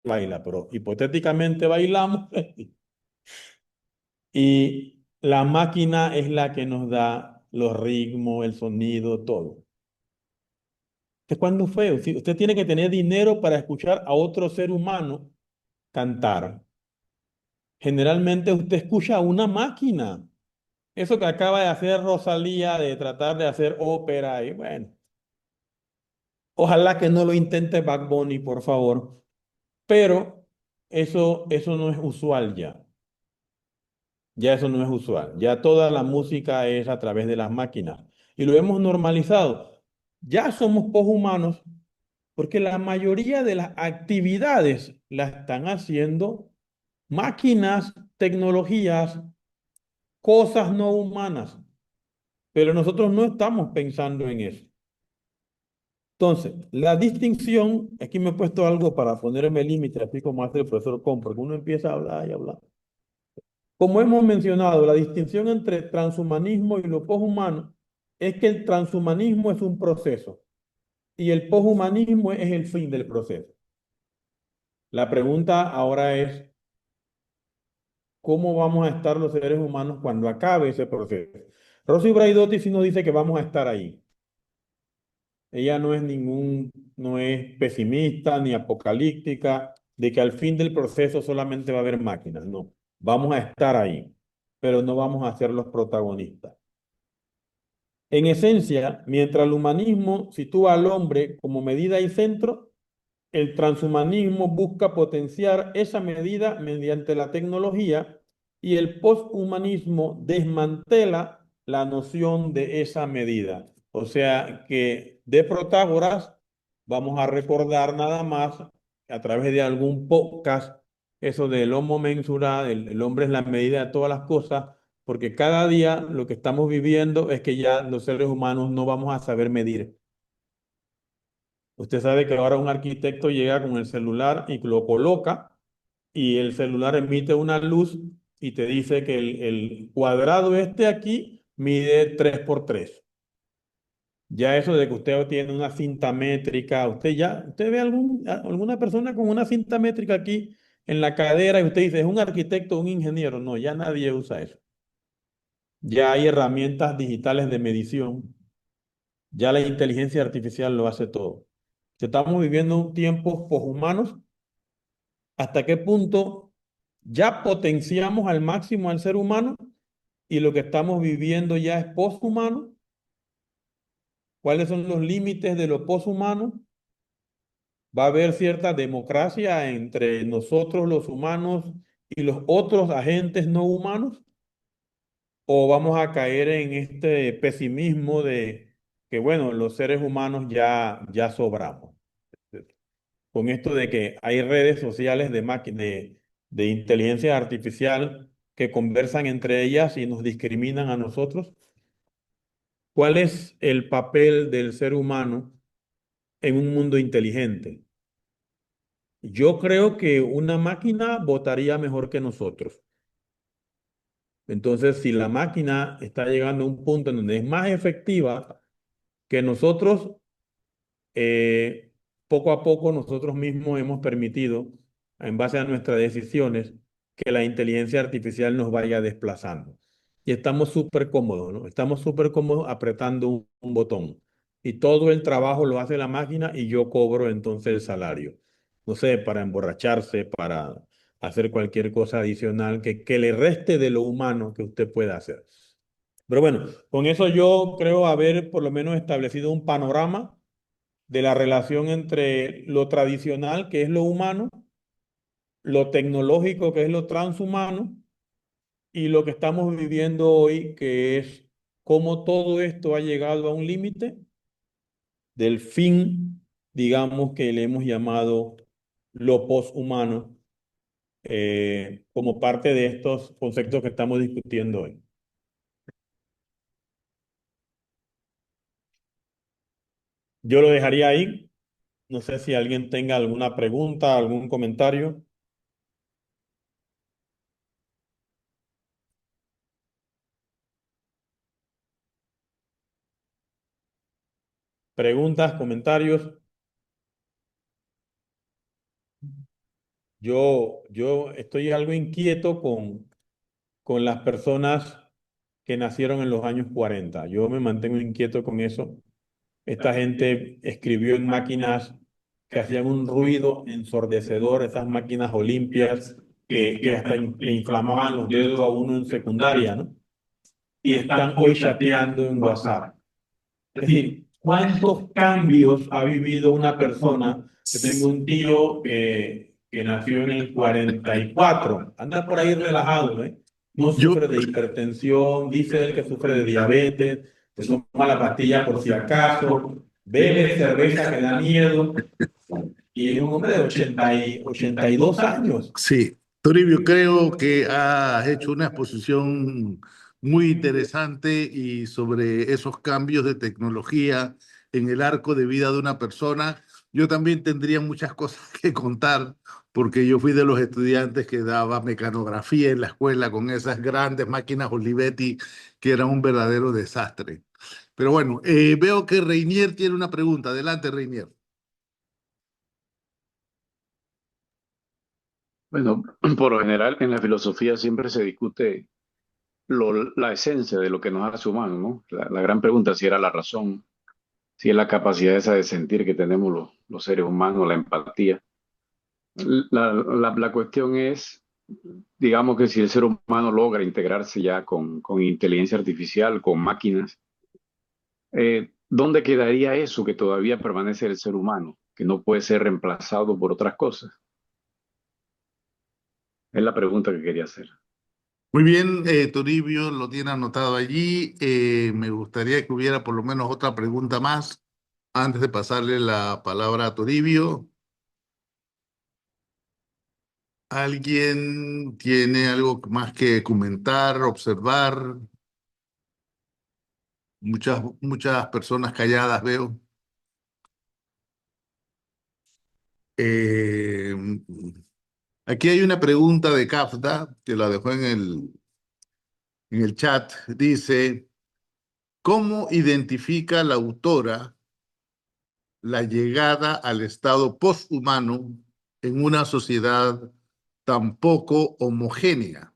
pero hipotéticamente bailamos y la máquina es la que nos da los ritmos, el sonido, todo. ¿Usted cuándo fue? Usted tiene que tener dinero para escuchar a otro ser humano cantar. Generalmente usted escucha a una máquina. Eso que acaba de hacer Rosalía, de tratar de hacer ópera, y bueno, ojalá que no lo intente Bad Bunny, por favor, pero eso no es usual ya. Ya eso no es usual. Ya toda la música es a través de las máquinas. Y lo hemos normalizado. Ya somos poshumanos porque la mayoría de las actividades las están haciendo máquinas, tecnologías, cosas no humanas. Pero nosotros no estamos pensando en eso. Entonces, la distinción, aquí me he puesto algo para ponerme límite, así como hace el profesor Com, porque uno empieza a hablar y hablar. Como hemos mencionado, la distinción entre transhumanismo y lo poshumano es que el transhumanismo es un proceso y el poshumanismo es el fin del proceso. La pregunta ahora es, ¿cómo vamos a estar los seres humanos cuando acabe ese proceso? Rosy Braidotti sí nos dice que vamos a estar ahí. Ella no es pesimista ni apocalíptica de que al fin del proceso solamente va a haber máquinas. No, vamos a estar ahí, pero no vamos a ser los protagonistas. En esencia, mientras el humanismo sitúa al hombre como medida y centro, el transhumanismo busca potenciar esa medida mediante la tecnología y el posthumanismo desmantela la noción de esa medida. O sea que de Protágoras vamos a recordar nada más a través de algún podcast eso del homo mensura, el hombre es la medida de todas las cosas, porque cada día lo que estamos viviendo es que ya los seres humanos no vamos a saber medir. Usted sabe que ahora un arquitecto llega con el celular y lo coloca y el celular emite una luz y te dice que el cuadrado este aquí mide 3 por 3. Ya eso de que usted tiene una cinta métrica, usted ve alguna persona con una cinta métrica aquí en la cadera y usted dice, es un arquitecto, un ingeniero. No, ya nadie usa eso. Ya hay herramientas digitales de medición. Ya la inteligencia artificial lo hace todo. Estamos viviendo un tiempo poshumanos. ¿Hasta qué punto ya potenciamos al máximo al ser humano y lo que estamos viviendo ya es poshumano? ¿Cuáles son los límites de lo poshumano? ¿Va a haber cierta democracia entre nosotros los humanos y los otros agentes no humanos? ¿O vamos a caer en este pesimismo de que bueno, los seres humanos ya sobramos. Con esto de que hay redes sociales de inteligencia artificial que conversan entre ellas y nos discriminan a nosotros. ¿Cuál es el papel del ser humano en un mundo inteligente? Yo creo que una máquina votaría mejor que nosotros. Entonces, si la máquina está llegando a un punto en donde es más efectiva que nosotros, eh, poco a poco nosotros mismos hemos permitido, en base a nuestras decisiones, que la inteligencia artificial nos vaya desplazando. Y estamos súper cómodos, ¿no? Estamos súper cómodos apretando un botón. Y todo el trabajo lo hace la máquina y yo cobro entonces el salario. No sé, para emborracharse, para hacer cualquier cosa adicional que le reste de lo humano que usted pueda hacer. Pero bueno, con eso yo creo haber por lo menos establecido un panorama de la relación entre lo tradicional, que es lo humano, lo tecnológico, que es lo transhumano, y lo que estamos viviendo hoy, que es cómo todo esto ha llegado a un límite del fin, digamos, que le hemos llamado lo poshumano, como parte de estos conceptos que estamos discutiendo hoy. Yo lo dejaría ahí. No sé si alguien tenga alguna pregunta, algún comentario. Preguntas, comentarios. Yo estoy algo inquieto con las personas que nacieron en los años 40. Yo me mantengo inquieto con eso. Esta gente escribió en máquinas que hacían un ruido ensordecedor, esas máquinas olimpias que hasta le inflamaban los dedos a uno en secundaria, ¿no? Y están hoy chateando en WhatsApp. Es decir, ¿cuántos cambios ha vivido una persona? Yo tengo un tío que nació en el 44, anda por ahí relajado, ¿eh? No Yo, sufre de hipertensión, dice él que sufre de diabetes, se toma la pastilla por si acaso, bebe cerveza que da miedo, y es un hombre de 82 años. sí, Toribio, creo que has hecho una exposición muy interesante y sobre esos cambios de tecnología en el arco de vida de una persona. Yo también tendría muchas cosas que contar porque yo fui de los estudiantes que daba mecanografía en la escuela con esas grandes máquinas Olivetti que eran un verdadero desastre. Pero bueno, veo que Reinier tiene una pregunta. Adelante, Reinier. Bueno, por lo general en la filosofía siempre se discute la esencia de lo que nos hace humanos, ¿no? La gran pregunta si era la razón, si es la capacidad esa de sentir que tenemos los seres humanos, la empatía. La cuestión es, digamos que si el ser humano logra integrarse ya con inteligencia artificial, con máquinas, ¿dónde quedaría eso que todavía permanece el ser humano, que no puede ser reemplazado por otras cosas? Es la pregunta que quería hacer. Muy bien, Toribio lo tiene anotado allí. Me gustaría que hubiera por lo menos otra pregunta más antes de pasarle la palabra a Toribio. ¿Alguien tiene algo más que comentar, observar? Muchas personas calladas veo. Eh, Aquí hay una pregunta de Kafda que la dejó en el chat. Dice, ¿cómo identifica la autora la llegada al estado poshumano en una sociedad tan poco homogénea?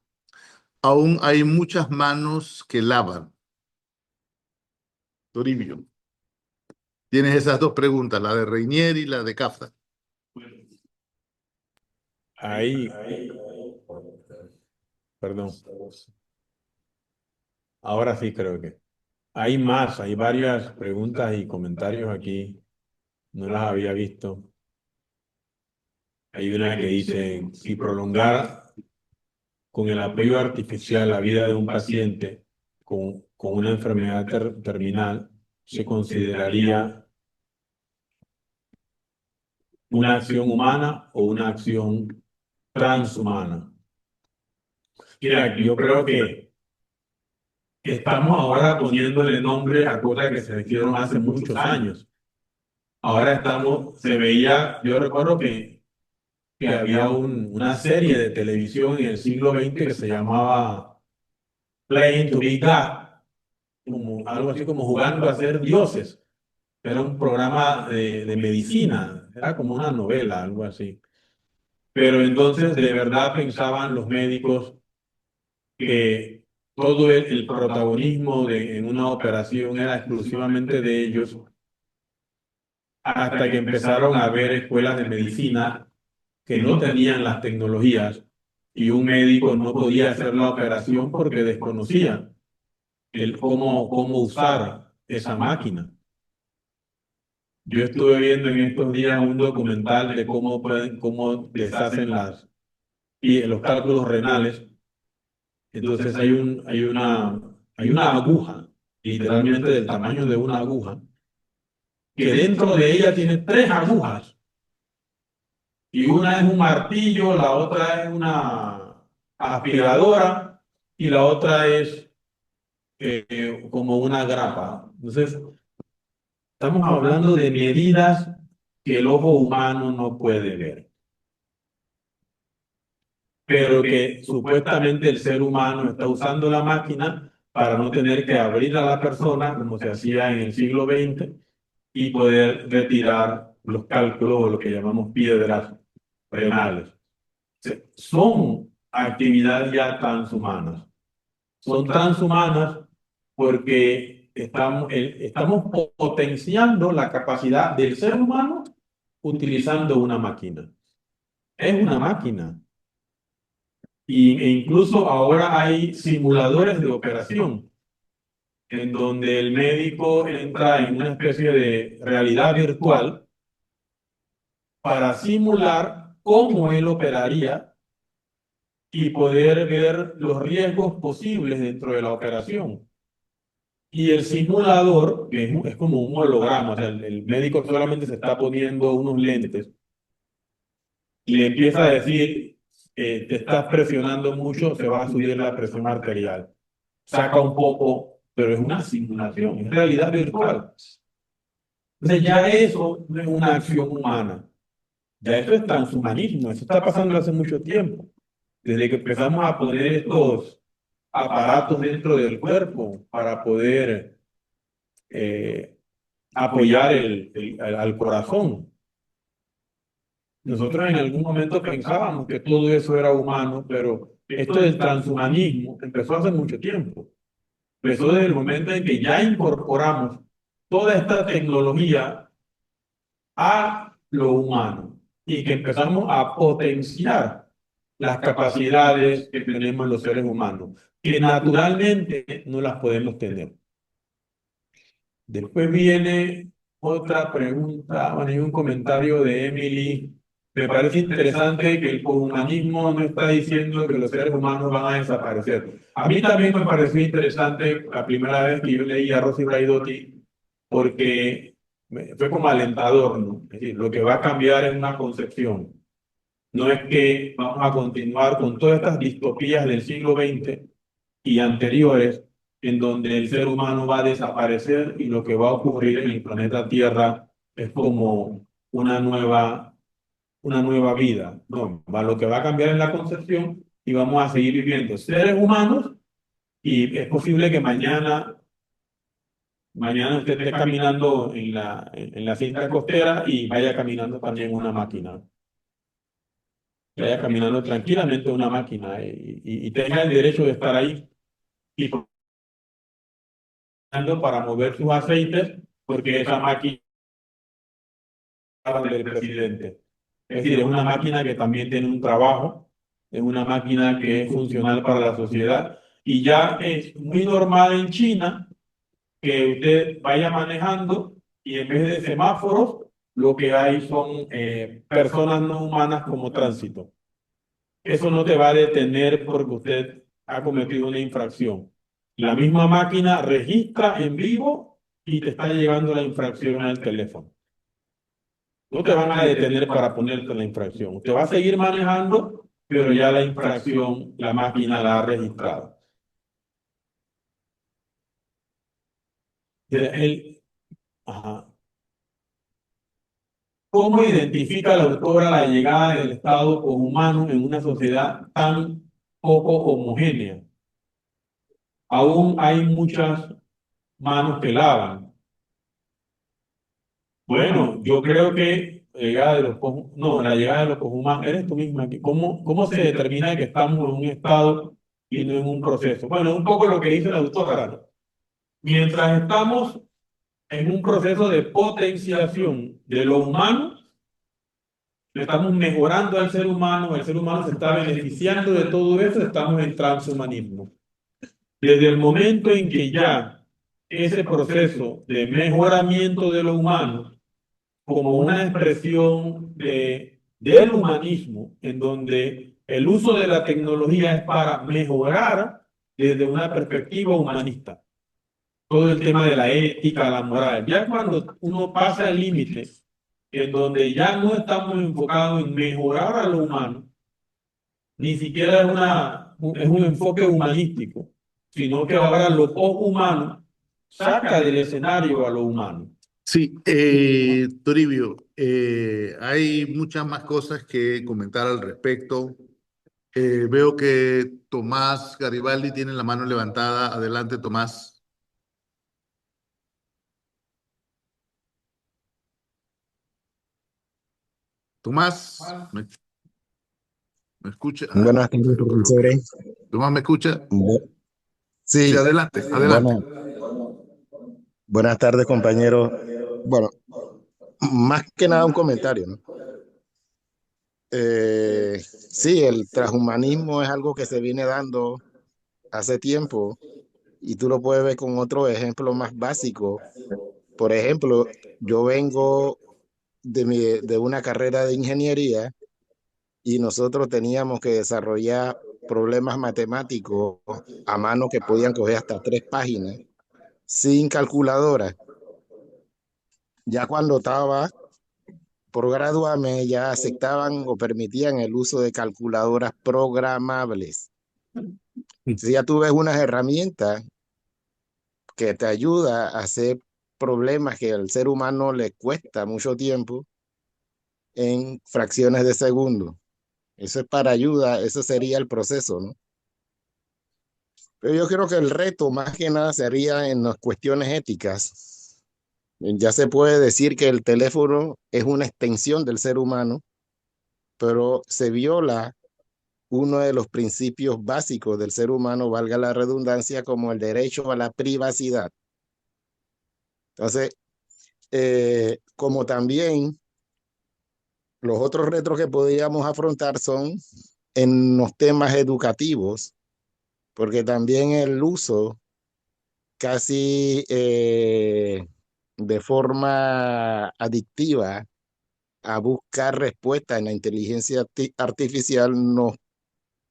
Aún hay muchas manos que lavan. Toribio, tienes esas dos preguntas, la de Reinier y la de Kafka. Ahí, perdón, ahora sí creo que. Hay más, hay varias preguntas y comentarios aquí, no las había visto. Hay una que dice, si prolongar con el apoyo artificial la vida de un paciente con una enfermedad terminal, se consideraría una acción humana o una acción transhumana. Mira, yo creo que estamos ahora poniéndole nombre a cosas que se hicieron hace muchos años. Ahora se veía, yo recuerdo que había una serie de televisión en el siglo XX que se llamaba Playing to be God, como, algo así como jugando a ser dioses. Era un programa de medicina, era como una novela, algo así. Pero entonces de verdad pensaban los médicos que todo el protagonismo en una operación era exclusivamente de ellos, hasta que empezaron a haber escuelas de medicina que no tenían las tecnologías y un médico no podía hacer la operación porque desconocía cómo usar esa máquina. Yo estuve viendo en estos días un documental de cómo deshacen los cálculos renales. Entonces hay una aguja, literalmente del tamaño de una aguja, que dentro de ella tiene tres agujas. Y una es un martillo, la otra es una aspiradora y la otra es como una grapa. Entonces, estamos hablando de medidas que el ojo humano no puede ver, pero que supuestamente el ser humano está usando la máquina para no tener que abrir a la persona, como se hacía en el siglo XX, y poder retirar los cálculos o lo que llamamos piedras renales. Son actividades ya transhumanas. Son transhumanas porque estamos potenciando la capacidad del ser humano utilizando una máquina. Es una máquina. E incluso ahora hay simuladores de operación en donde el médico entra en una especie de realidad virtual para simular cómo él operaría y poder ver los riesgos posibles dentro de la operación. Y el simulador, que es como un holograma, o sea, el médico solamente se está poniendo unos lentes y le empieza a decir, te estás presionando mucho, se va a subir la presión arterial. Saca un poco, pero es una simulación, es realidad virtual. Entonces ya eso no es una acción humana, ya eso es transhumanismo, eso está pasando hace mucho tiempo. Desde que empezamos a poner estos aparatos dentro del cuerpo para poder apoyar al corazón. Nosotros en algún momento pensábamos que todo eso era humano, pero esto del transhumanismo empezó hace mucho tiempo. Empezó desde el momento en que ya incorporamos toda esta tecnología a lo humano y que empezamos a potenciar las capacidades que tenemos los seres humanos, que naturalmente no las podemos tener. Después viene otra pregunta, bueno, hay un comentario de Emily. Me parece interesante que el poshumanismo no está diciendo que los seres humanos van a desaparecer. A mí también me pareció interesante la primera vez que yo leí a Rosy Braidotti, porque fue como alentador, ¿no? Es decir, lo que va a cambiar es una concepción. No es que vamos a continuar con todas estas distopías del siglo XX y anteriores, en donde el ser humano va a desaparecer y lo que va a ocurrir en el planeta Tierra es como una nueva vida. No, lo que va a cambiar es la concepción y vamos a seguir viviendo seres humanos y es posible que mañana usted esté caminando en la cinta costera y vaya caminando también una máquina. Vaya caminando tranquilamente una máquina y tenga el derecho de estar ahí y para mover sus aceites porque esa máquina del presidente. Es decir, es una máquina que también tiene un trabajo, es una máquina que es funcional para la sociedad y ya es muy normal en China que usted vaya manejando y en vez de semáforos lo que hay son personas no humanas como tránsito. Eso no te va a detener porque usted ha cometido una infracción. La misma máquina registra en vivo y te está llegando la infracción al teléfono. No te van a detener para ponerte la infracción. Te va a seguir manejando, pero ya la infracción, la máquina la ha registrado. Ajá. ¿Cómo identifica la autora la llegada del Estado humano en una sociedad tan poco homogénea? Aún hay muchas manos que lavan. Bueno, yo creo que la llegada de no, la llegada de los humanos, eres tú misma aquí. ¿Cómo se determina que estamos en un estado y no en un proceso? Bueno, un poco lo que dice la autora, ¿no? Mientras estamos en un proceso de potenciación de lo humano, estamos mejorando al ser humano, el ser humano se está beneficiando de todo eso, estamos en transhumanismo. Desde el momento en que ya ese proceso de mejoramiento de lo humano como una expresión del humanismo, en donde el uso de la tecnología es para mejorar desde una perspectiva humanista. Todo el tema de la ética, la moral. Ya cuando uno pasa el límite, en donde ya no estamos enfocados en mejorar a lo humano, ni siquiera es un enfoque humanístico, sino que ahora lo humano saca del escenario a lo humano. Sí, Toribio, hay muchas más cosas que comentar al respecto. Veo que Tomás Garibaldi tiene la mano levantada. Adelante, Tomás. Tomás, ¿me escucha? Buenas tardes, Lo coloqué. profesores. Tomás, ¿me escucha? Sí, Sí, adelante, adelante. buenas tardes, compañeros. Bueno, más que nada un comentario, ¿no? Sí, el transhumanismo es algo que se viene dando hace tiempo y tú lo puedes ver con otro ejemplo más básico. Por ejemplo, yo vengo de una carrera de ingeniería y nosotros teníamos que desarrollar problemas matemáticos a mano que podían coger hasta 3 páginas sin calculadora. Ya cuando estaba por graduarme, ya aceptaban o permitían el uso de calculadoras programables. Si ya tú ves unas herramientas que te ayuda a hacer problemas que al ser humano le cuesta mucho tiempo en fracciones de segundo. Eso es para ayuda, eso sería el proceso, ¿no? Pero yo creo que el reto más que nada sería en las cuestiones éticas. Ya se puede decir que el teléfono es una extensión del ser humano, pero se viola uno de los principios básicos del ser humano, valga la redundancia, como el derecho a la privacidad. Entonces, como también los otros retos que podríamos afrontar son en los temas educativos, porque también el uso casi de forma adictiva a buscar respuestas en la inteligencia artificial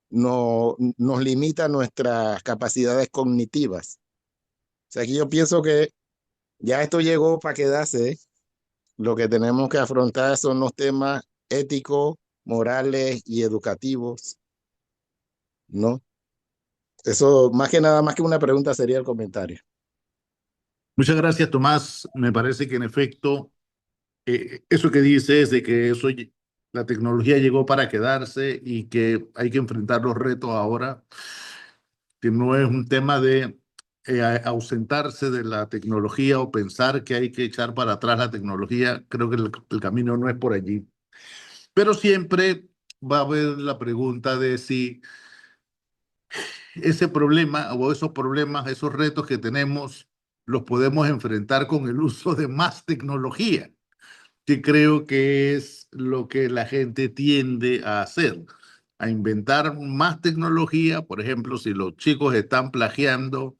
nos limita nuestras capacidades cognitivas. O sea, aquí yo pienso que ya esto llegó para quedarse. Lo que tenemos que afrontar son los temas éticos, morales y educativos, ¿no? Eso, más que nada, más que una pregunta, sería el comentario. Muchas gracias, Tomás. Me parece que en efecto, eso que dices de que la tecnología llegó para quedarse y que hay que enfrentar los retos ahora, que no es un tema de ausentarse de la tecnología o pensar que hay que echar para atrás la tecnología. Creo que el camino no es por allí. Pero siempre va a haber la pregunta de si ese problema o esos problemas, esos retos que tenemos, los podemos enfrentar con el uso de más tecnología, que creo que es lo que la gente tiende a hacer, a inventar más tecnología. Por ejemplo, si los chicos están plagiando,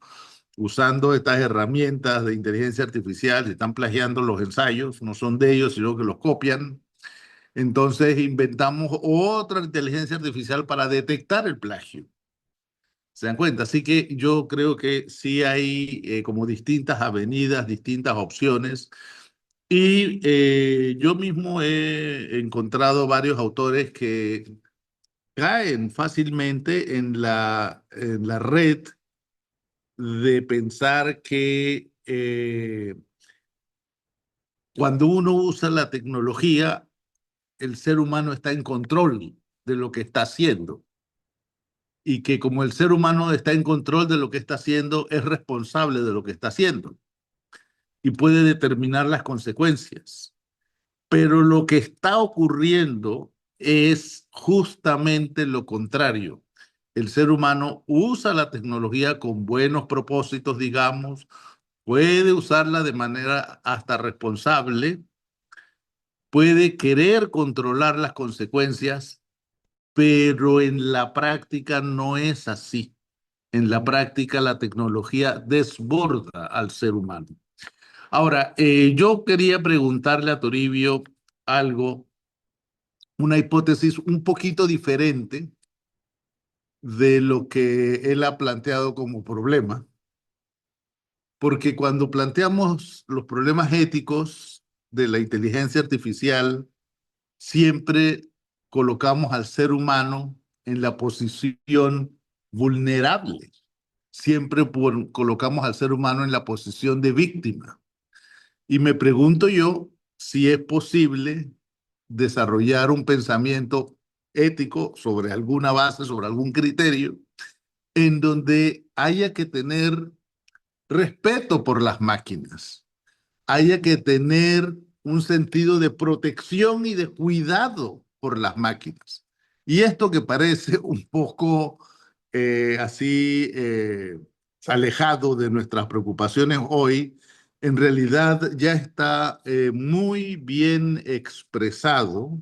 usando estas herramientas de inteligencia artificial, están plagiando los ensayos, no son de ellos, sino que los copian. Entonces inventamos otra inteligencia artificial para detectar el plagio. ¿Se dan cuenta? Así que yo creo que sí hay como distintas avenidas, distintas opciones. Y yo mismo he encontrado varios autores que caen fácilmente en la red de pensar que cuando uno usa la tecnología, el ser humano está en control de lo que está haciendo y que como el ser humano está en control de lo que está haciendo, es responsable de lo que está haciendo y puede determinar las consecuencias. Pero lo que está ocurriendo es justamente lo contrario. El ser humano usa la tecnología con buenos propósitos, digamos, puede usarla de manera hasta responsable, puede querer controlar las consecuencias, pero en la práctica no es así. En la práctica la tecnología desborda al ser humano. Ahora, yo quería preguntarle a Toribio algo, una hipótesis un poquito diferente de lo que él ha planteado como problema, porque cuando planteamos los problemas éticos de la inteligencia artificial, siempre colocamos al ser humano en la posición vulnerable, siempre colocamos al ser humano en la posición de víctima. Y me pregunto yo si es posible desarrollar un pensamiento ético sobre alguna base, sobre algún criterio, en donde haya que tener respeto por las máquinas, haya que tener un sentido de protección y de cuidado por las máquinas. Y esto que parece un poco así alejado de nuestras preocupaciones hoy, en realidad ya está muy bien expresado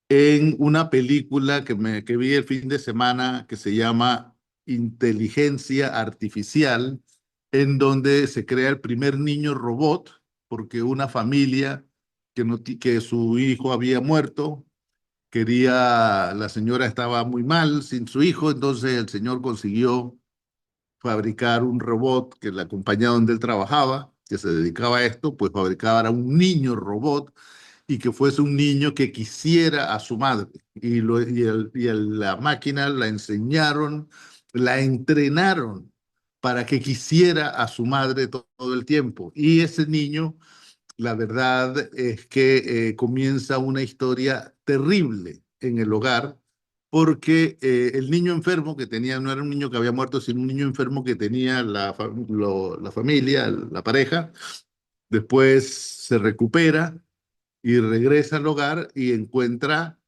en una película que vi el fin de semana que se llama Inteligencia Artificial, en donde se crea el primer niño robot, porque una familia que su hijo había muerto, la señora estaba muy mal sin su hijo, entonces el señor consiguió fabricar un robot que la compañía donde él trabajaba, que se dedicaba a esto, pues fabricaba un niño robot y que fuese un niño que quisiera a su madre. La máquina la enseñaron, la entrenaron para que quisiera a su madre todo el tiempo. Y ese niño, la verdad es que comienza una historia terrible en el hogar, porque el niño enfermo que tenía, no era un niño que había muerto, sino un niño enfermo que tenía la familia, la pareja, después se recupera y regresa al hogar y encuentra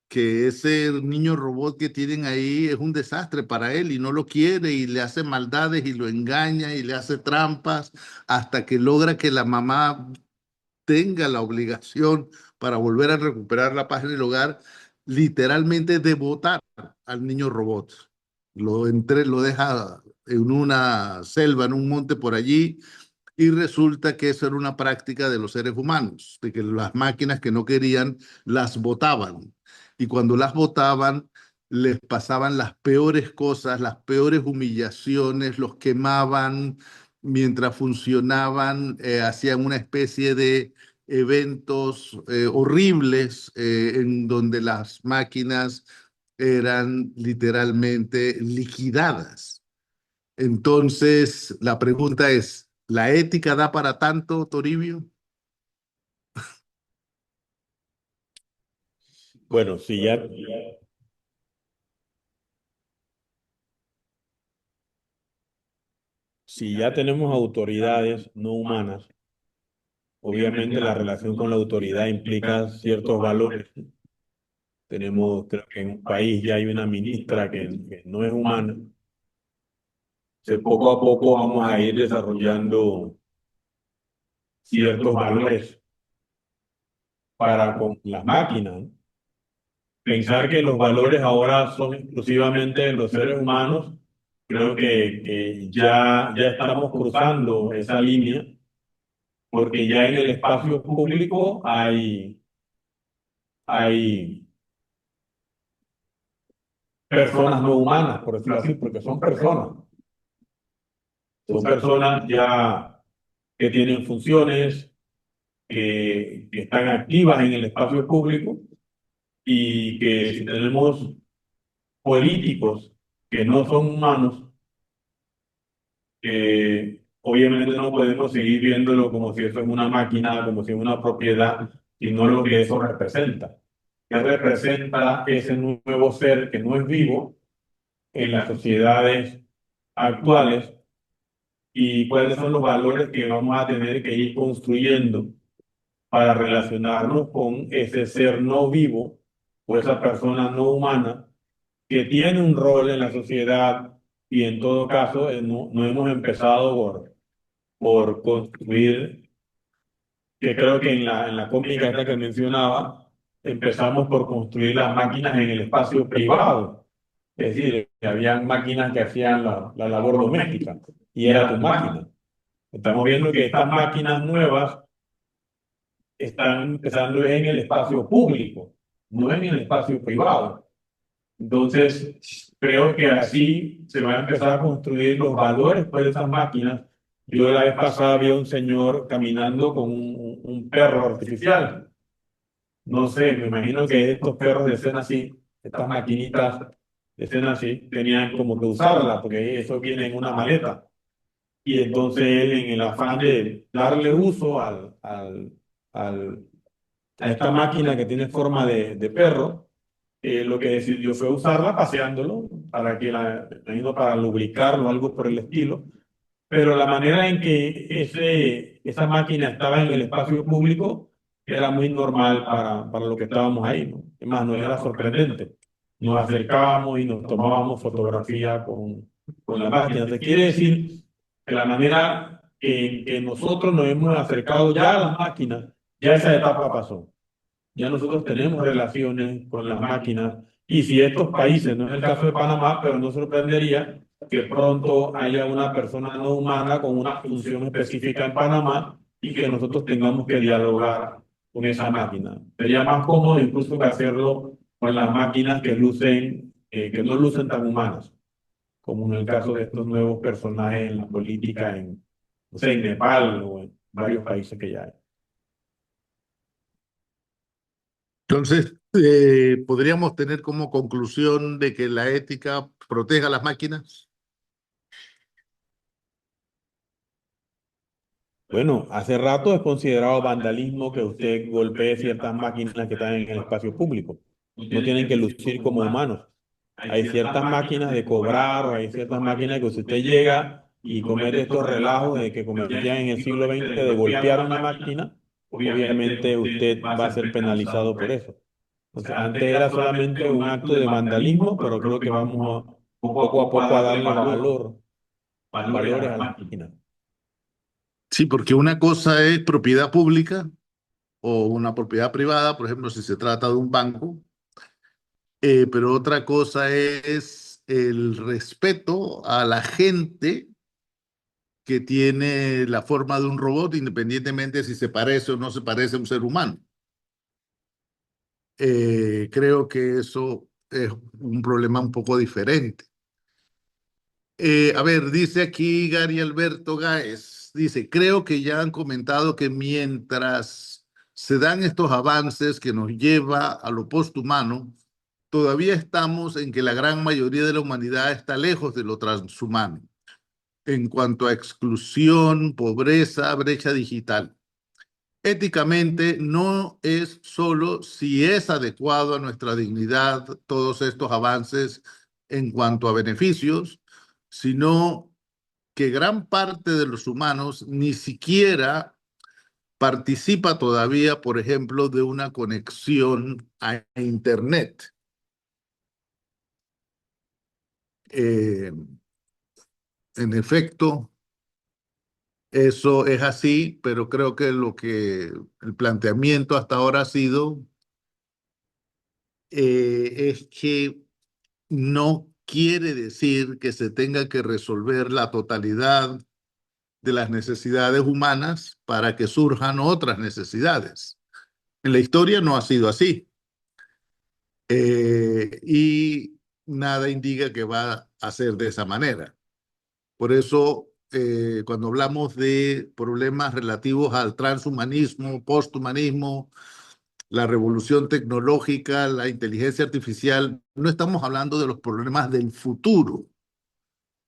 que ese niño robot que tienen ahí es un desastre para él y no lo quiere y le hace maldades y lo engaña y le hace trampas hasta que logra que la mamá tenga la obligación para volver a recuperar la paz en el hogar, literalmente de botar al niño robot. Lo deja en una selva, en un monte por allí, y resulta que eso era una práctica de los seres humanos, de que las máquinas que no querían las botaban. Y cuando las botaban, les pasaban las peores cosas, las peores humillaciones, los quemaban mientras funcionaban, hacían una especie de eventos horribles en donde las máquinas eran literalmente liquidadas. Entonces, la pregunta es, ¿la ética da para tanto, Toribio? Bueno, si ya tenemos autoridades no humanas, obviamente la relación con la autoridad implica ciertos valores. Tenemos, creo que en un país ya hay una ministra que no es humana. Poco a poco vamos a ir desarrollando ciertos valores para con las máquinas, ¿no? Pensar que los valores ahora son exclusivamente de los seres humanos, creo que ya estamos cruzando esa línea, porque ya en el espacio público hay personas no humanas, por decirlo así, porque son personas. Son personas ya que tienen funciones, que están activas en el espacio público y que si tenemos políticos que no son humanos, obviamente no podemos seguir viéndolo como si eso es una máquina, como si es una propiedad, sino lo que eso representa. ¿Qué representa ese nuevo ser que no es vivo en las sociedades actuales y cuáles son los valores que vamos a tener que ir construyendo para relacionarnos con ese ser no vivo o esa persona no humana que tiene un rol en la sociedad y en todo caso no hemos empezado por construir, que creo que en la cómica esta que mencionaba, empezamos por construir las máquinas en el espacio privado. Es decir, que habían máquinas que hacían la labor doméstica y era tu máquina. Estamos viendo que estas máquinas nuevas están empezando en el espacio público, no en el espacio privado. Entonces, creo que así se van a empezar a construir los valores pues, de esas máquinas. Yo la vez pasada vi a un señor caminando con un perro artificial. No sé, me imagino que estos perros de escena así, estas maquinitas de escena así, tenían como que usarla, porque eso viene en una maleta. Y entonces él, en el afán de darle uso al, a esta máquina que tiene forma de perro, lo que decidió fue usarla paseándolo para que para lubricarlo, algo por el estilo. Pero la manera en que esa máquina estaba en el espacio público era muy normal para lo que estábamos ahí, ¿no? Es más, no era sorprendente. Nos acercábamos y nos tomábamos fotografía con la máquina. Te quiere decir que la manera en que nosotros nos hemos acercado ya a las máquinas, ya esa etapa pasó. Ya nosotros tenemos relaciones con las máquinas y si estos países, no es el caso de Panamá, pero no sorprendería que pronto haya una persona no humana con una función específica en Panamá y que nosotros tengamos que dialogar con esa máquina. Sería más cómodo incluso que hacerlo con las máquinas que que no lucen tan humanas, como en el caso de estos nuevos personajes en la política no sé, en Nepal o en varios países que ya hay. Entonces, podríamos tener como conclusión de que la ética proteja a las máquinas. Bueno, hace rato es considerado vandalismo que usted golpee ciertas máquinas que están en el espacio público. No tienen que lucir como humanos. Hay ciertas máquinas de cobrar o hay ciertas máquinas que si usted llega y comete estos relajos de que cometían en el siglo XX de golpear una máquina, obviamente usted va a ser penalizado por eso. Entonces, antes era solamente un acto de vandalismo, pero creo que vamos poco a poco a darle valores a las máquinas. Sí, porque una cosa es propiedad pública o una propiedad privada, por ejemplo, si se trata de un banco, pero otra cosa es el respeto a la gente que tiene la forma de un robot, independientemente si se parece o no se parece a un ser humano. Creo que eso es un problema un poco diferente. A ver, dice aquí Gary Alberto Gáez, dice, creo que ya han comentado que mientras se dan estos avances que nos lleva a lo posthumano, todavía estamos en que la gran mayoría de la humanidad está lejos de lo transhumano en cuanto a exclusión, pobreza, brecha digital. Éticamente no es solo si es adecuado a nuestra dignidad todos estos avances en cuanto a beneficios, sino que gran parte de los humanos ni siquiera participa todavía, por ejemplo, de una conexión a Internet. En efecto, eso es así, pero creo que el planteamiento hasta ahora ha sido es que no quiere decir que se tenga que resolver la totalidad de las necesidades humanas para que surjan otras necesidades. En la historia no ha sido así. Y nada indica que va a ser de esa manera. Por eso, cuando hablamos de problemas relativos al transhumanismo, posthumanismo, la revolución tecnológica, la inteligencia artificial, no estamos hablando de los problemas del futuro,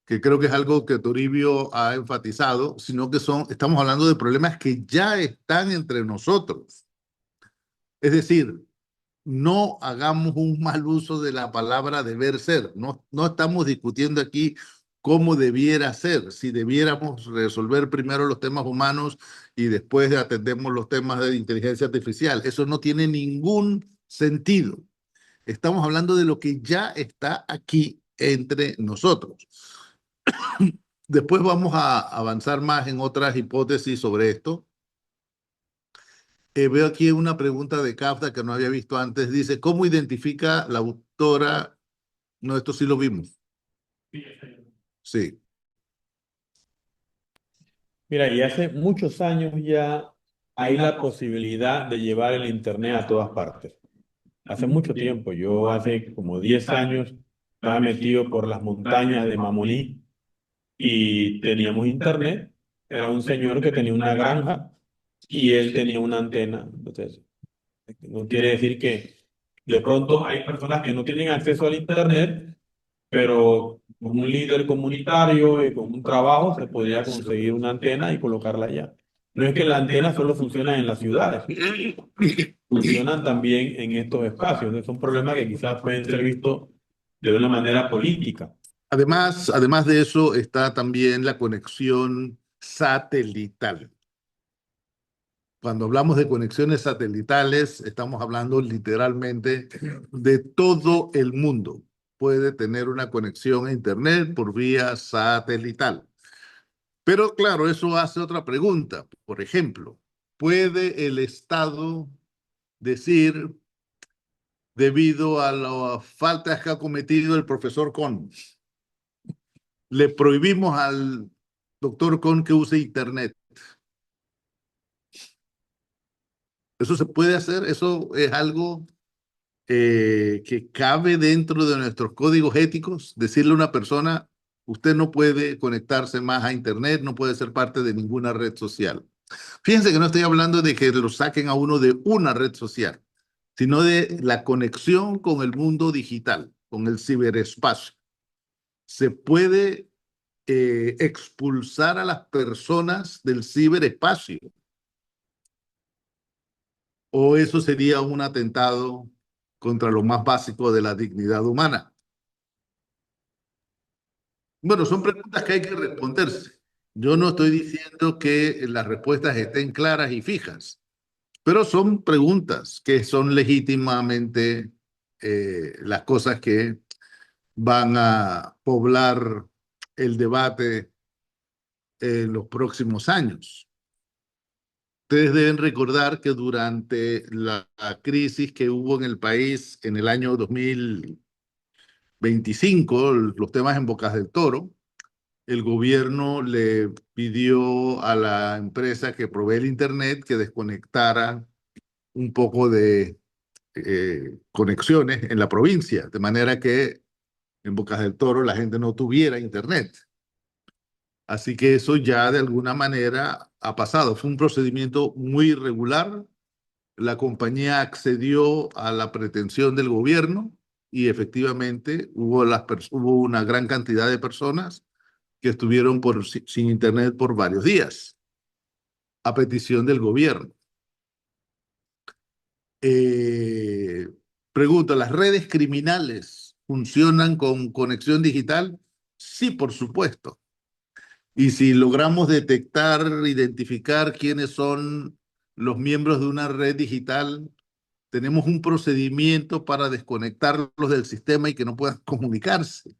que creo que es algo que Toribio ha enfatizado, sino que estamos hablando de problemas que ya están entre nosotros. Es decir, no hagamos un mal uso de la palabra deber ser. No estamos discutiendo aquí cómo debiera ser, si debiéramos resolver primero los temas humanos y después atendemos los temas de inteligencia artificial. Eso no tiene ningún sentido. Estamos hablando de lo que ya está aquí entre nosotros. Después vamos a avanzar más en otras hipótesis sobre esto. Veo aquí una pregunta de Kafka que no había visto antes. Dice, ¿cómo identifica la autora? No, esto sí lo vimos. Sí. Mira, y hace muchos años ya hay la posibilidad de llevar el Internet a todas partes. Hace mucho tiempo, yo hace como 10 años estaba metido por las montañas de Mamoní y teníamos Internet. Era un señor que tenía una granja y él tenía una antena. Entonces, no quiere decir que de pronto hay personas que no tienen acceso al Internet, pero con un líder comunitario y con un trabajo se podría conseguir una antena y colocarla allá. No es que la antena solo funciona en las ciudades, funcionan también en estos espacios. Entonces, son problemas que quizás pueden ser vistos de una manera política. Además de eso está también la conexión satelital. Cuando hablamos de conexiones satelitales, estamos hablando literalmente de todo el mundo. Puede tener una conexión a Internet por vía satelital. Pero claro, eso hace otra pregunta. Por ejemplo, ¿puede el Estado decir, debido a las faltas que ha cometido el profesor Kohn, le prohibimos al doctor Kohn que use Internet? ¿Eso se puede hacer? ¿Eso es algo que cabe dentro de nuestros códigos éticos? Decirle a una persona, usted no puede conectarse más a Internet, no puede ser parte de ninguna red social. Fíjense que no estoy hablando de que lo saquen a uno de una red social, sino de la conexión con el mundo digital, con el ciberespacio. Se puede expulsar a las personas del ciberespacio, o eso sería un atentado contra lo más básico de la dignidad humana. Bueno, son preguntas que hay que responderse. Yo no estoy diciendo que las respuestas estén claras y fijas, pero son preguntas que son legítimamente las cosas que van a poblar el debate en los próximos años. Ustedes deben recordar que durante la crisis que hubo en el país en el año 2025, los temas en Bocas del Toro, el gobierno le pidió a la empresa que provee el Internet que desconectara un poco de conexiones en la provincia, de manera que en Bocas del Toro la gente no tuviera Internet. Así que eso ya de alguna manera ha pasado. Fue un procedimiento muy irregular. La compañía accedió a la pretensión del gobierno y efectivamente hubo una gran cantidad de personas que estuvieron sin Internet por varios días, a petición del gobierno. Eh, Pregunta, ¿las redes criminales funcionan con conexión digital? Sí, por supuesto. Y si logramos detectar, identificar quiénes son los miembros de una red digital, tenemos un procedimiento para desconectarlos del sistema y que no puedan comunicarse.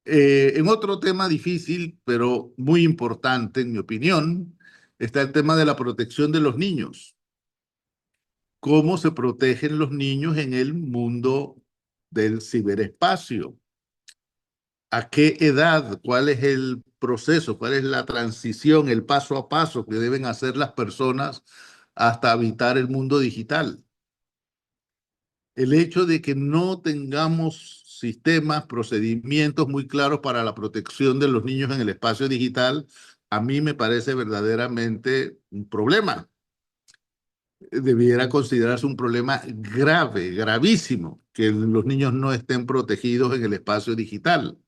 En otro tema difícil, pero muy importante, en mi opinión, está el tema de la protección de los niños. ¿Cómo se protegen los niños en el mundo del ciberespacio? ¿A qué edad? ¿Cuál es el proceso? ¿Cuál es la transición, el paso a paso que deben hacer las personas hasta habitar el mundo digital? El hecho de que no tengamos sistemas, procedimientos muy claros para la protección de los niños en el espacio digital, a mí me parece verdaderamente un problema. Debiera considerarse un problema grave, gravísimo, que los niños no estén protegidos en el espacio digital.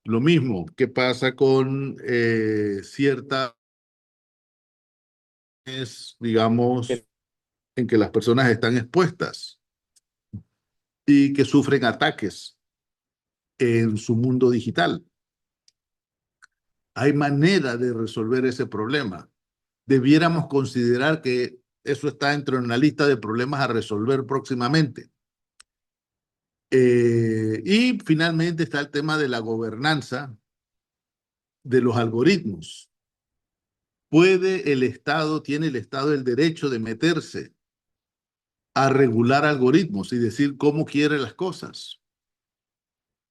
Lo mismo que pasa con ciertas, digamos, en que las personas están expuestas y que sufren ataques en su mundo digital. Hay manera de resolver ese problema. Debiéramos considerar que eso está entre una lista de problemas a resolver próximamente. Y finalmente está el tema de la gobernanza de los algoritmos. ¿Tiene el Estado el derecho de meterse a regular algoritmos y decir cómo quiere las cosas?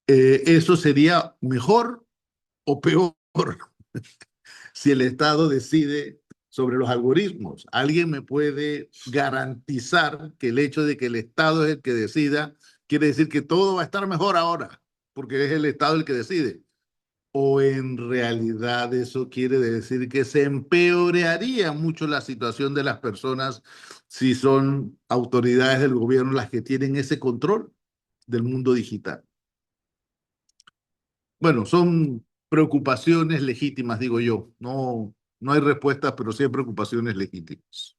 ¿Eso sería mejor o peor si el Estado decide sobre los algoritmos? ¿Alguien me puede garantizar que el hecho de que el Estado es el que decida quiere decir que todo va a estar mejor ahora, porque es el Estado el que decide? ¿O en realidad eso quiere decir que se empeoraría mucho la situación de las personas si son autoridades del gobierno las que tienen ese control del mundo digital? Bueno, son preocupaciones legítimas, digo yo. No, no hay respuestas, pero sí hay preocupaciones legítimas.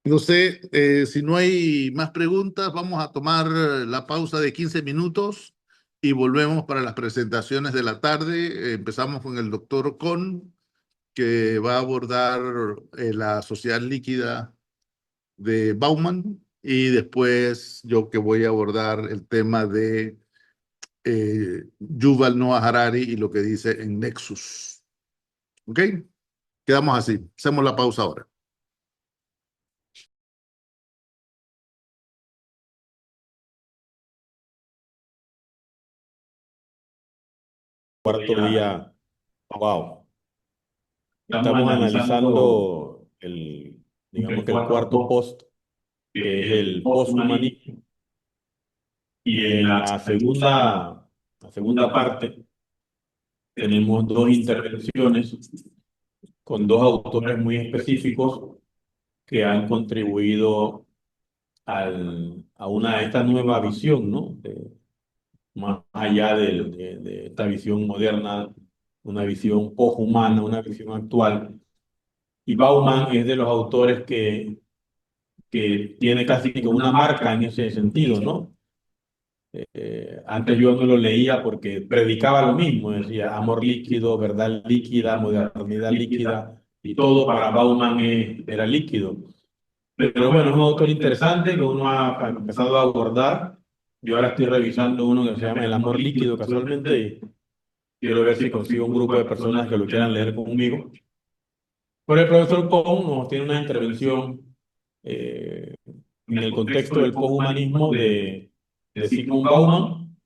No sé, si no hay más preguntas, vamos a tomar la pausa de 15 minutos y volvemos para las presentaciones de la tarde. Empezamos con el doctor Con, que va a abordar la sociedad líquida de Bauman, y después yo que voy a abordar el tema de Yuval Noah Harari y lo que dice en Nexus. ¿Ok? Quedamos así. Hacemos la pausa ahora. Cuarto día, wow. Estamos analizando digamos que el cuarto post, que es el posthumanismo. Y en la segunda parte, tenemos dos intervenciones con dos autores muy específicos que han contribuido a esta nueva visión, ¿no? Más allá de esta visión moderna, una visión poshumana, una visión actual. Y Bauman es de los autores que tiene casi que una marca en ese sentido, ¿no? Antes yo no lo leía porque predicaba lo mismo, decía amor líquido, verdad líquida, modernidad líquida, y todo para Bauman era líquido. Pero bueno, es un autor interesante que uno ha empezado a abordar. Yo ahora estoy revisando uno que se llama El amor líquido casualmente y quiero ver si consigo un grupo de personas que lo quieran leer conmigo. Pero el profesor Kohn nos tiene una intervención en el contexto del poshumanismo de Zygmunt Bauman,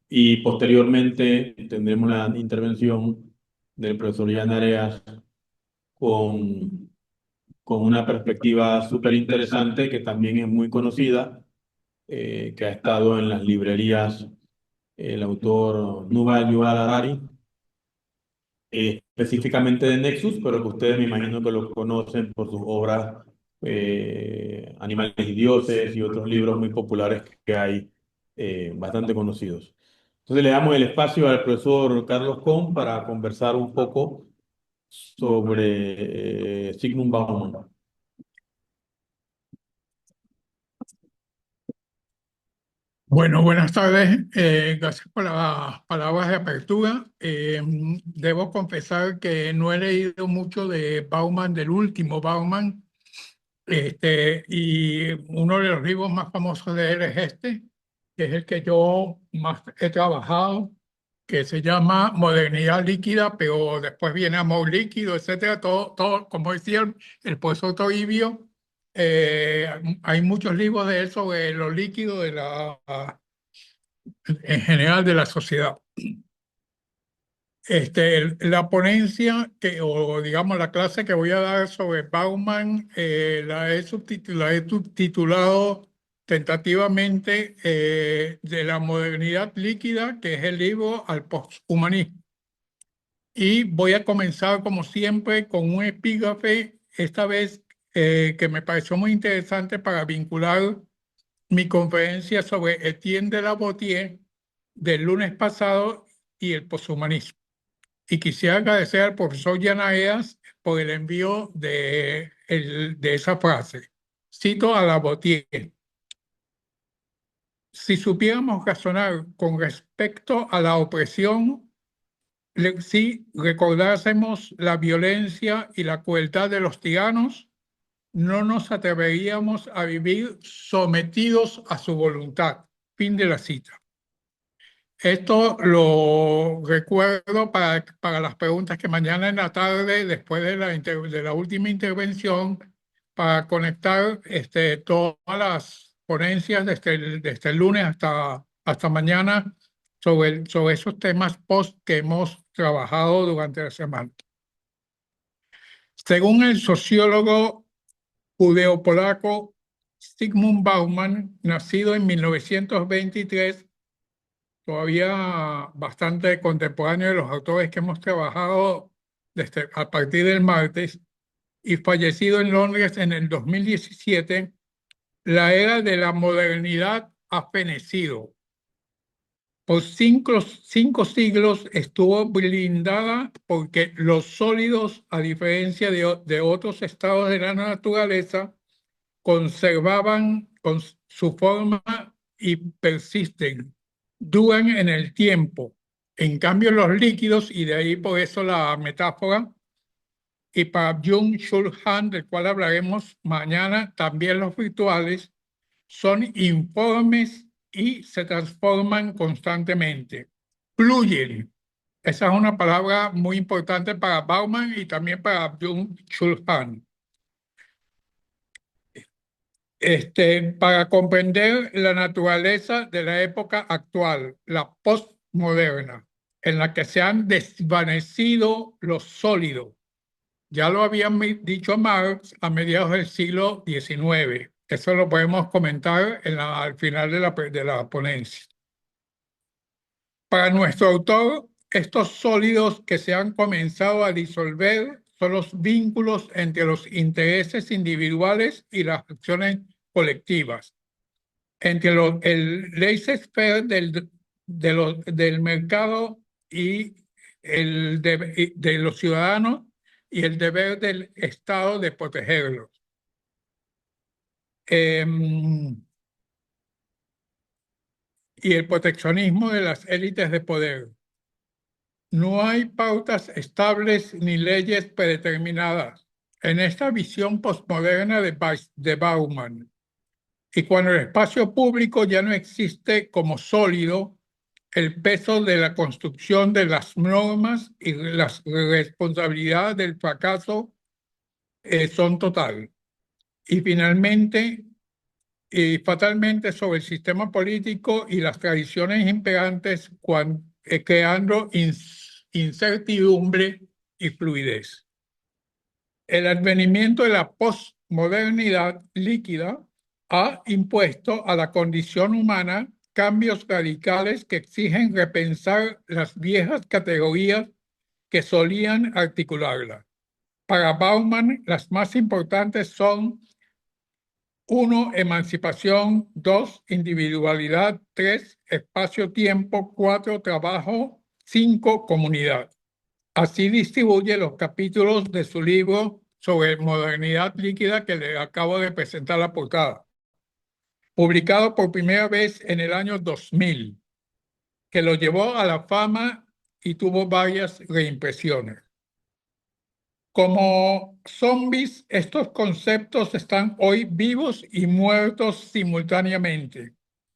y posteriormente tendremos la intervención del profesor Jan Areas con, con una perspectiva súper interesante que también es muy conocida, que ha estado en las librerías, el autor Yuval Harari, específicamente de Nexus, pero que ustedes me imagino que lo conocen por sus obras Animales y Dioses y otros libros muy populares que hay, bastante conocidos. Entonces le damos el espacio al profesor Carlos Kohn para conversar un poco sobre Zygmunt Bauman. Bueno, buenas tardes. Gracias por las palabras de apertura. Debo confesar que no he leído mucho de Bauman, del último Bauman, y uno de los libros más famosos de él es este, que es el que yo más he trabajado, que se llama Modernidad Líquida, pero después viene Amor Líquido, etcétera. Todo, como decía el profesor Toribio, hay muchos libros de él sobre lo líquido en general de la sociedad. La ponencia o digamos la clase que voy a dar sobre Bauman la he subtitulado tentativamente de la modernidad líquida, que es el libro al posthumanismo. Y voy a comenzar como siempre con un epígrafe, esta vez que me pareció muy interesante para vincular mi conferencia sobre Etienne de la Boétie del lunes pasado y el poshumanismo. Y quisiera agradecer al profesor Yanaeas por el envío de esa frase. Cito a la Boétie: si supiéramos razonar con respecto a la opresión, si recordásemos la violencia y la crueldad de los tiranos, no nos atreveríamos a vivir sometidos a su voluntad. Fin de la cita. Esto lo recuerdo para las preguntas que mañana en la tarde, después de la última intervención, para conectar todas las ponencias desde el lunes hasta mañana sobre esos temas post que hemos trabajado durante la semana. Según el sociólogo judeo-polaco Zygmunt Bauman, nacido en 1923, todavía bastante contemporáneo de los autores que hemos trabajado a partir del martes, y fallecido en Londres en el 2017, la era de la modernidad ha fenecido. Por cinco siglos estuvo blindada porque los sólidos, a diferencia de otros estados de la naturaleza, conservaban su forma y persisten, duran en el tiempo. En cambio, los líquidos, y de ahí por eso la metáfora, y para Byung-Chul Han, del cual hablaremos mañana, también los virtuales, son informes y se transforman constantemente. Fluyen. Esa es una palabra muy importante para Bauman y también para Byung-Chul Han. Para comprender la naturaleza de la época actual, la postmoderna, en la que se han desvanecido los sólidos. Ya lo habían dicho Marx a mediados del siglo XIX. Eso lo podemos comentar al final de la ponencia. Para nuestro autor, estos sólidos que se han comenzado a disolver son los vínculos entre los intereses individuales y las acciones colectivas, entre el laissez-faire del mercado y de los ciudadanos y el deber del Estado de protegerlos. Y el proteccionismo de las élites de poder. No hay pautas estables ni leyes predeterminadas en esta visión postmoderna de Bauman. Y cuando el espacio público ya no existe como sólido, el peso de la construcción de las normas y las responsabilidades del fracaso son total. Y finalmente, y fatalmente, sobre el sistema político y las tradiciones imperantes, creando incertidumbre y fluidez. El advenimiento de la postmodernidad líquida ha impuesto a la condición humana cambios radicales que exigen repensar las viejas categorías que solían articularla. Para Bauman, las más importantes son 1. Emancipación. 2. Individualidad. 3. Espacio-tiempo. 4. Trabajo. 5. Comunidad. Así distribuye los capítulos de su libro sobre modernidad líquida que le acabo de presentar la portada, publicado por primera vez en el año 2000, que lo llevó a la fama y tuvo varias reimpresiones. Como zombies, estos conceptos están hoy vivos y muertos simultáneamente.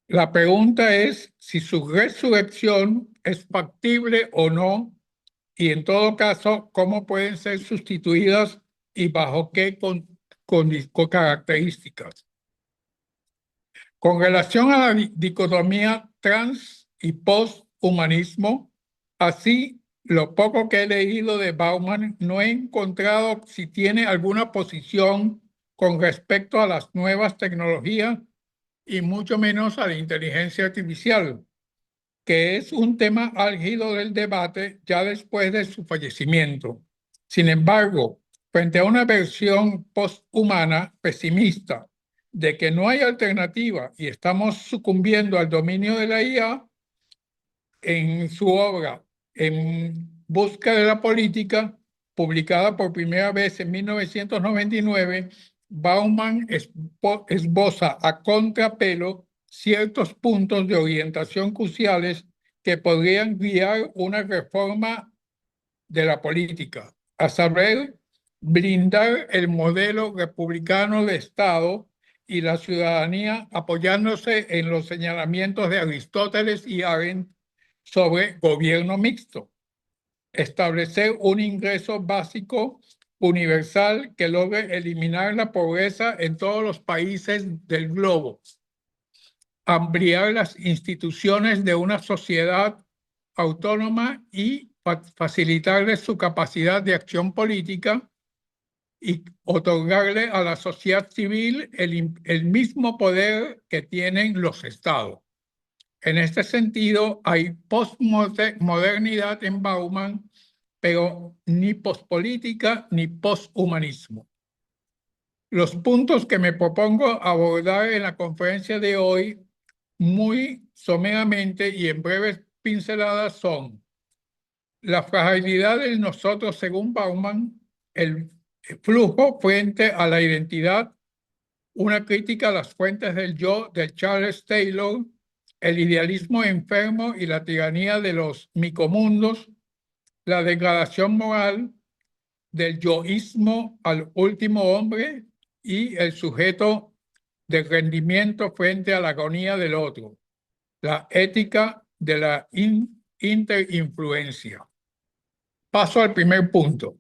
La pregunta es si su resurrección es factible o no, y en todo caso, cómo pueden ser sustituidas y bajo qué características. Con relación a la dicotomía trans y posthumanismo, así lo poco que he leído de Bauman, no he encontrado si tiene alguna posición con respecto a las nuevas tecnologías y mucho menos a la inteligencia artificial, que es un tema álgido del debate ya después de su fallecimiento. Sin embargo, frente a una versión posthumana pesimista de que no hay alternativa y estamos sucumbiendo al dominio de la IA, en su obra En busca de la política, publicada por primera vez en 1999, Bauman esboza a contrapelo ciertos puntos de orientación cruciales que podrían guiar una reforma de la política, a saber, blindar el modelo republicano de Estado y la ciudadanía apoyándose en los señalamientos de Aristóteles y Arendt sobre gobierno mixto, establecer un ingreso básico universal que logre eliminar la pobreza en todos los países del globo, ampliar las instituciones de una sociedad autónoma y facilitarles su capacidad de acción política y otorgarle a la sociedad civil el mismo poder que tienen los estados. En este sentido, hay postmodernidad en Bauman, pero ni pospolítica ni posthumanismo. Los puntos que me propongo abordar en la conferencia de hoy, muy someramente y en breves pinceladas, son la fragilidad de nosotros según Bauman, el flujo frente a la identidad, una crítica a las fuentes del yo de Charles Taylor, el idealismo enfermo y la tiranía de los micomundos, la degradación moral del yoísmo al último hombre y el sujeto de rendimiento frente a la agonía del otro, la ética de la interinfluencia. Paso al primer punto.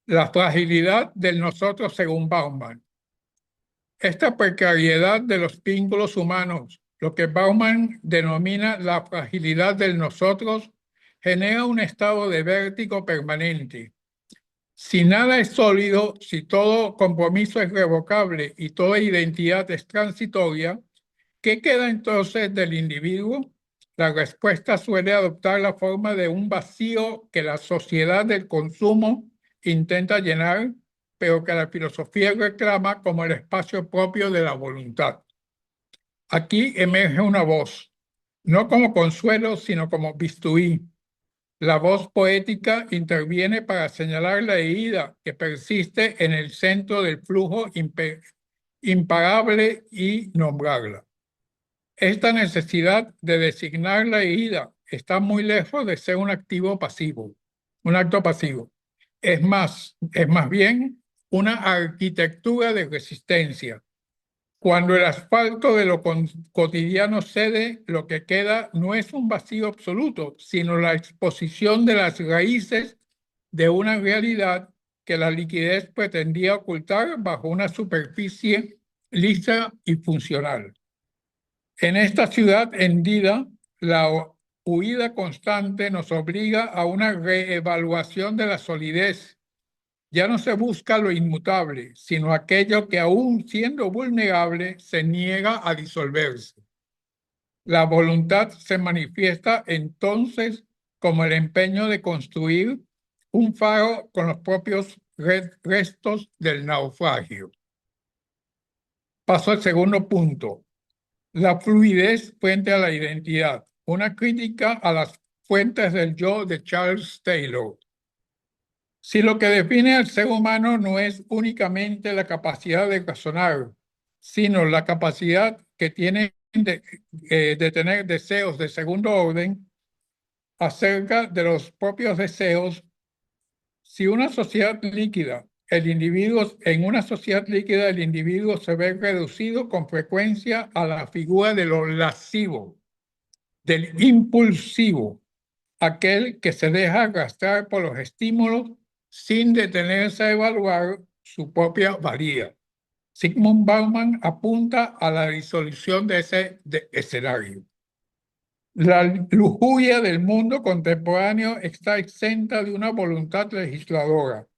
La fragilidad del nosotros según Bauman. Esta precariedad de los vínculos humanos, lo que Bauman denomina la fragilidad del nosotros, genera un estado de vértigo permanente. Si nada es sólido, si todo compromiso es revocable y toda identidad es transitoria, ¿qué queda entonces del individuo? La respuesta suele adoptar la forma de un vacío que la sociedad del consumo intenta llenar, pero que la filosofía reclama como el espacio propio de la voluntad. Aquí emerge una voz, no como consuelo, sino como bisturí. La voz poética interviene para señalar la herida que persiste en el centro del flujo imparable y nombrarla. Esta necesidad de designar la herida está muy lejos de ser un acto pasivo. Es más bien una arquitectura de resistencia. Cuando el asfalto de lo cotidiano cede, lo que queda no es un vacío absoluto, sino la exposición de las raíces de una realidad que la liquidez pretendía ocultar bajo una superficie lisa y funcional. En esta ciudad hendida, la huida constante nos obliga a una reevaluación de la solidez. Ya no se busca lo inmutable, sino aquello que aún siendo vulnerable se niega a disolverse. La voluntad se manifiesta entonces como el empeño de construir un faro con los propios restos del naufragio. Paso al segundo punto. La fluidez frente a la identidad. Una crítica a las fuentes del yo de Charles Taylor. Si lo que define al ser humano no es únicamente la capacidad de razonar, sino la capacidad que tiene de tener deseos de segundo orden acerca de los propios deseos, si una sociedad líquida, en una sociedad líquida el individuo se ve reducido con frecuencia a la figura de lo lascivo, del impulsivo, aquel que se deja arrastrar por los estímulos sin detenerse a evaluar su propia valía. Zygmunt Bauman apunta a la disolución de ese escenario. La lujuria del mundo contemporáneo está exenta de una voluntad legisladora.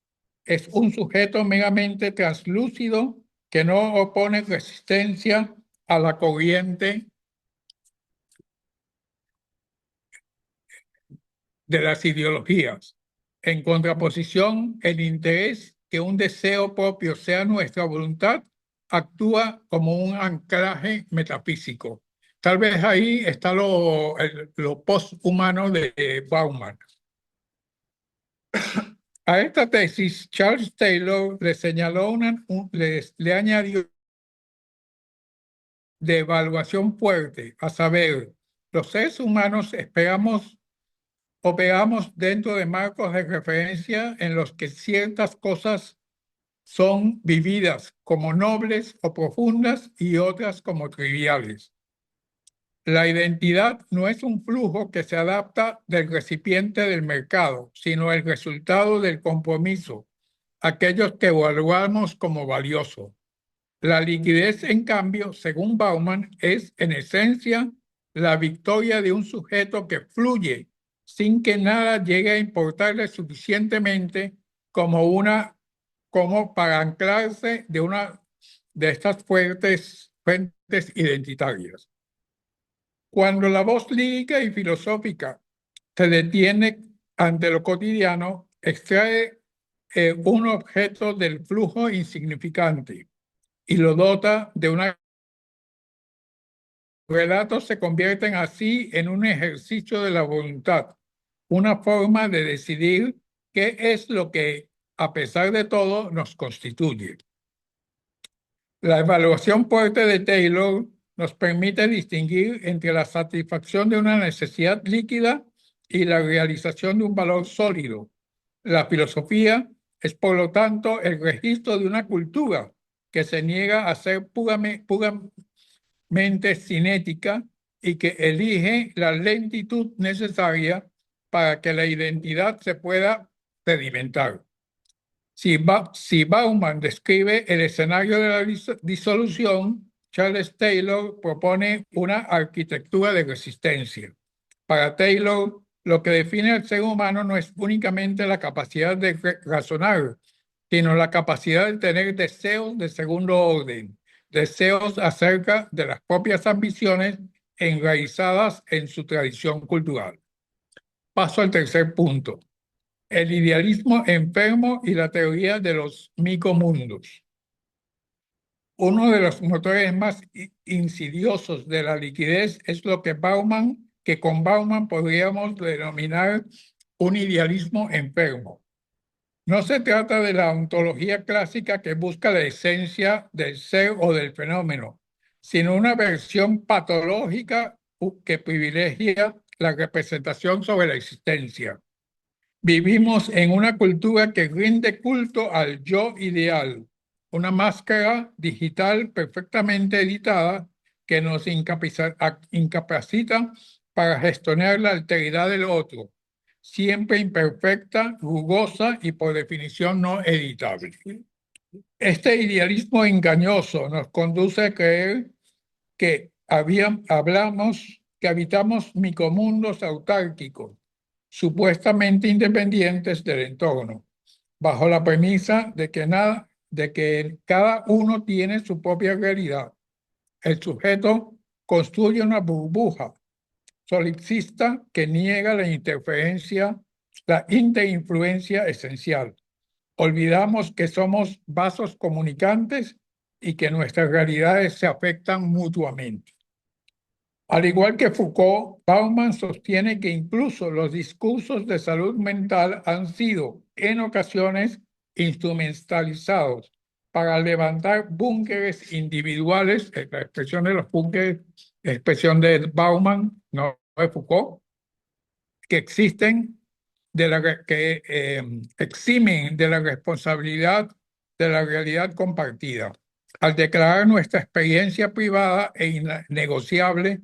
Es un sujeto meramente translúcido que no opone resistencia a la corriente de las ideologías. En contraposición, el interés que un deseo propio sea nuestra voluntad actúa como un anclaje metafísico. Tal vez ahí está lo posthumano de Bauman. A esta tesis, Charles Taylor le señaló le añadió de evaluación fuerte, a saber, los seres humanos operamos dentro de marcos de referencia en los que ciertas cosas son vividas como nobles o profundas y otras como triviales. La identidad no es un flujo que se adapta del recipiente del mercado, sino el resultado del compromiso, aquellos que evaluamos como valioso. La liquidez, en cambio, según Bauman, es en esencia la victoria de un sujeto que fluye sin que nada llegue a importarle suficientemente como para anclarse de una de estas fuertes identitarias. Cuando la voz lírica y filosófica se detiene ante lo cotidiano, extrae un objeto del flujo insignificante y lo dota de una... Los relatos se convierten así en un ejercicio de la voluntad, una forma de decidir qué es lo que, a pesar de todo, nos constituye. La evaluación fuerte de Taylor nos permite distinguir entre la satisfacción de una necesidad líquida y la realización de un valor sólido. La filosofía es, por lo tanto, el registro de una cultura que se niega a ser puramente cinética y que elige la lentitud necesaria para que la identidad se pueda sedimentar. Si Bauman describe el escenario de la disolución, Charles Taylor propone una arquitectura de resistencia. Para Taylor, lo que define al ser humano no es únicamente la capacidad de razonar, sino la capacidad de tener deseos de segundo orden, deseos acerca de las propias ambiciones enraizadas en su tradición cultural. Paso al tercer punto. El idealismo enfermo y la teoría de los micromundos. Uno de los motores más insidiosos de la liquidez es lo que con Bauman podríamos denominar un idealismo enfermo. No se trata de la ontología clásica que busca la esencia del ser o del fenómeno, sino una versión patológica que privilegia la representación sobre la existencia. Vivimos en una cultura que rinde culto al yo ideal, una máscara digital perfectamente editada que nos incapacita para gestionar la alteridad del otro, siempre imperfecta, rugosa y por definición no editable. Este idealismo engañoso nos conduce a creer que habitamos micromundos autárquicos, supuestamente independientes del entorno, bajo la premisa de que cada uno tiene su propia realidad. El sujeto construye una burbuja solipsista que niega la interinfluencia esencial. Olvidamos que somos vasos comunicantes y que nuestras realidades se afectan mutuamente. Al igual que Foucault, Bauman sostiene que incluso los discursos de salud mental han sido, en ocasiones, instrumentalizados para levantar búnkeres individuales. La expresión de los búnkeres, expresión de Bauman, no de Foucault, que eximen de la responsabilidad de la realidad compartida. Al declarar nuestra experiencia privada e innegociable,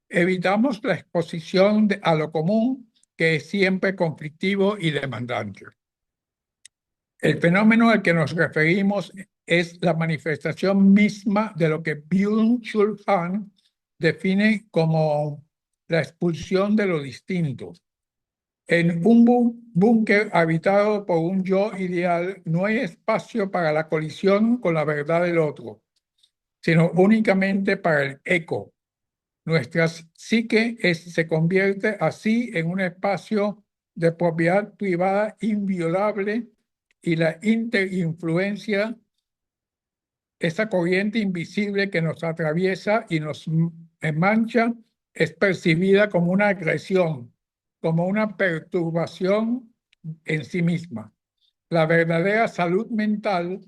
evitamos la exposición a lo común, que es siempre conflictivo y demandante. El fenómeno al que nos referimos es la manifestación misma de lo que Byung-Chul Han define como la expulsión de lo distinto. En un búnker habitado por un yo ideal no hay espacio para la colisión con la verdad del otro, sino únicamente para el eco. Nuestra psique se convierte así en un espacio de propiedad privada inviolable y la interinfluencia, esa corriente invisible que nos atraviesa y nos mancha, es percibida como una agresión, como una perturbación en sí misma. La verdadera salud mental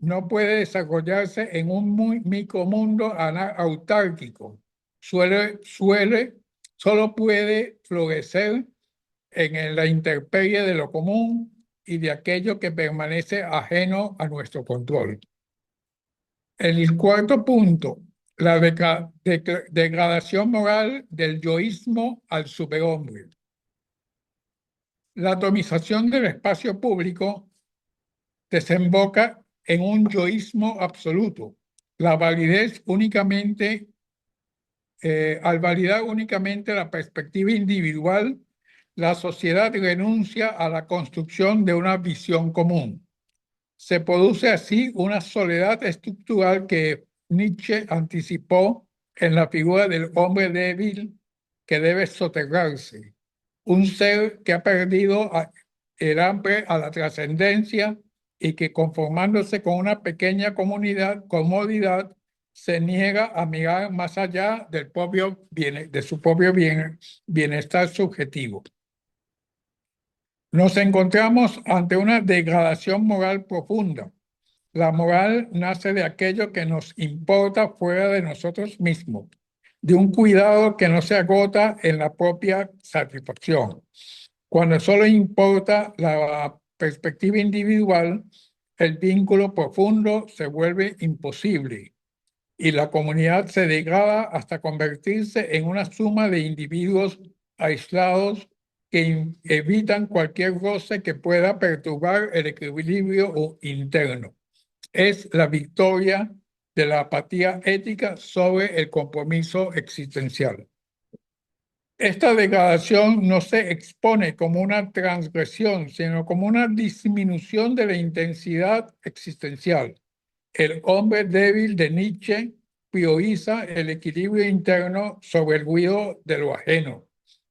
no puede desarrollarse en un micromundo autárquico. Solo puede florecer en la intemperie de lo común y de aquello que permanece ajeno a nuestro control. El cuarto punto, la degradación moral del yoísmo al superhombre. La atomización del espacio público desemboca en un yoísmo absoluto. La validez únicamente, al validar únicamente la perspectiva individual, la sociedad renuncia a la construcción de una visión común. Se produce así una soledad estructural que Nietzsche anticipó en la figura del hombre débil que debe soterrarse, un ser que ha perdido el hambre a la trascendencia y que, conformándose con una pequeña comodidad, se niega a mirar más allá de su propio bienestar subjetivo. Nos encontramos ante una degradación moral profunda. La moral nace de aquello que nos importa fuera de nosotros mismos, de un cuidado que no se agota en la propia satisfacción. Cuando solo importa la perspectiva individual, el vínculo profundo se vuelve imposible y la comunidad se degrada hasta convertirse en una suma de individuos aislados que evitan cualquier roce que pueda perturbar el equilibrio interno. Es la victoria de la apatía ética sobre el compromiso existencial. Esta degradación no se expone como una transgresión, sino como una disminución de la intensidad existencial. El hombre débil de Nietzsche prioriza el equilibrio interno sobre el ruido de lo ajeno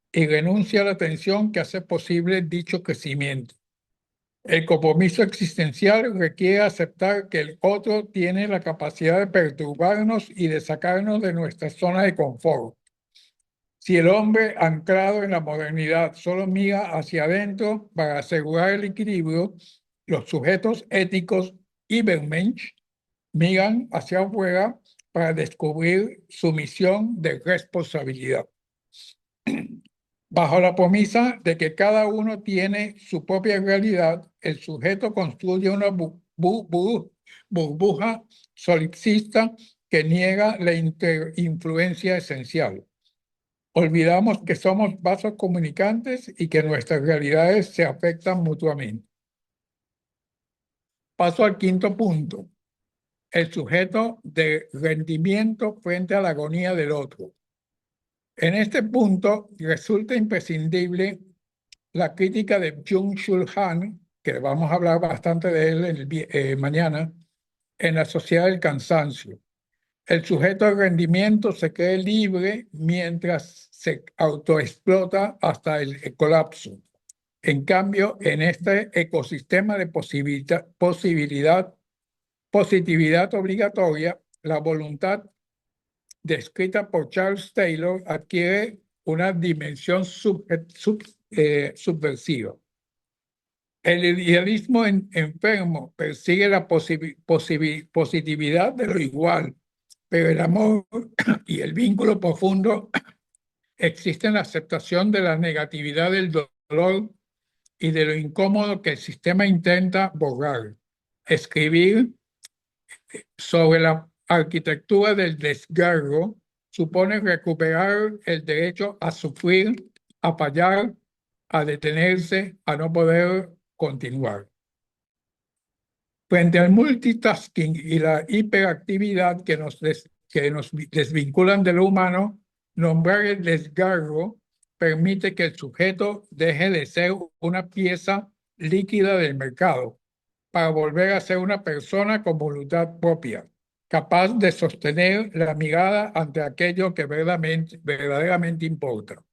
y renuncia a la tensión que hace posible dicho crecimiento. El compromiso existencial requiere aceptar que el otro tiene la capacidad de perturbarnos y de sacarnos de nuestra zona de confort. Si el hombre anclado en la modernidad solo mira hacia adentro para asegurar el equilibrio, los sujetos éticos Übermensch miran hacia afuera para descubrir su misión de responsabilidad. Bajo la promesa de que cada uno tiene su propia realidad, el sujeto construye una burbuja solipsista que niega la influencia esencial. Olvidamos que somos vasos comunicantes y que nuestras realidades se afectan mutuamente. Paso al quinto punto. El sujeto de rendimiento frente a la agonía del otro. En este punto resulta imprescindible la crítica de Byung-Chul Han, que vamos a hablar bastante de él mañana, en La sociedad del cansancio. El sujeto de rendimiento se cree libre mientras se autoexplota hasta el colapso. En cambio, en este ecosistema de positividad obligatoria, la voluntad descrita por Charles Taylor adquiere una dimensión subversiva. El idealismo enfermo persigue la positividad de lo igual, pero el amor y el vínculo profundo existen en la aceptación de la negatividad del dolor y de lo incómodo que el sistema intenta borrar. Escribir sobre la arquitectura del desgarro supone recuperar el derecho a sufrir, a fallar, a detenerse, a no poder continuar. Frente al multitasking y la hiperactividad que nos desvinculan de lo humano, Nombrar el desgarro permite que el sujeto deje de ser una pieza líquida del mercado para volver a ser una persona con voluntad propia, capaz de sostener la mirada ante aquello que verdaderamente importa.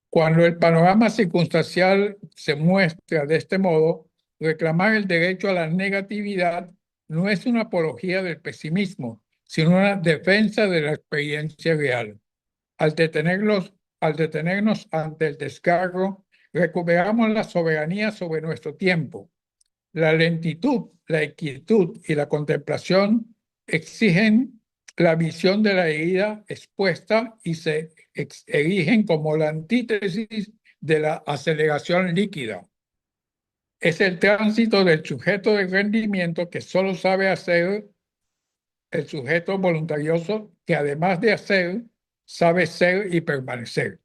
Cuando el panorama circunstancial se muestra de este modo, reclamar el derecho a la negatividad no es una apología del pesimismo, sino una defensa de la experiencia real. Al detenernos ante el descargo, recuperamos la soberanía sobre nuestro tiempo. La lentitud, la quietud y la contemplación exigen la visión de la herida expuesta y se erigen como la antítesis de la aceleración líquida. Es el tránsito del sujeto de rendimiento que solo sabe hacer el sujeto voluntarioso que además de hacer, sabe ser y permanecer.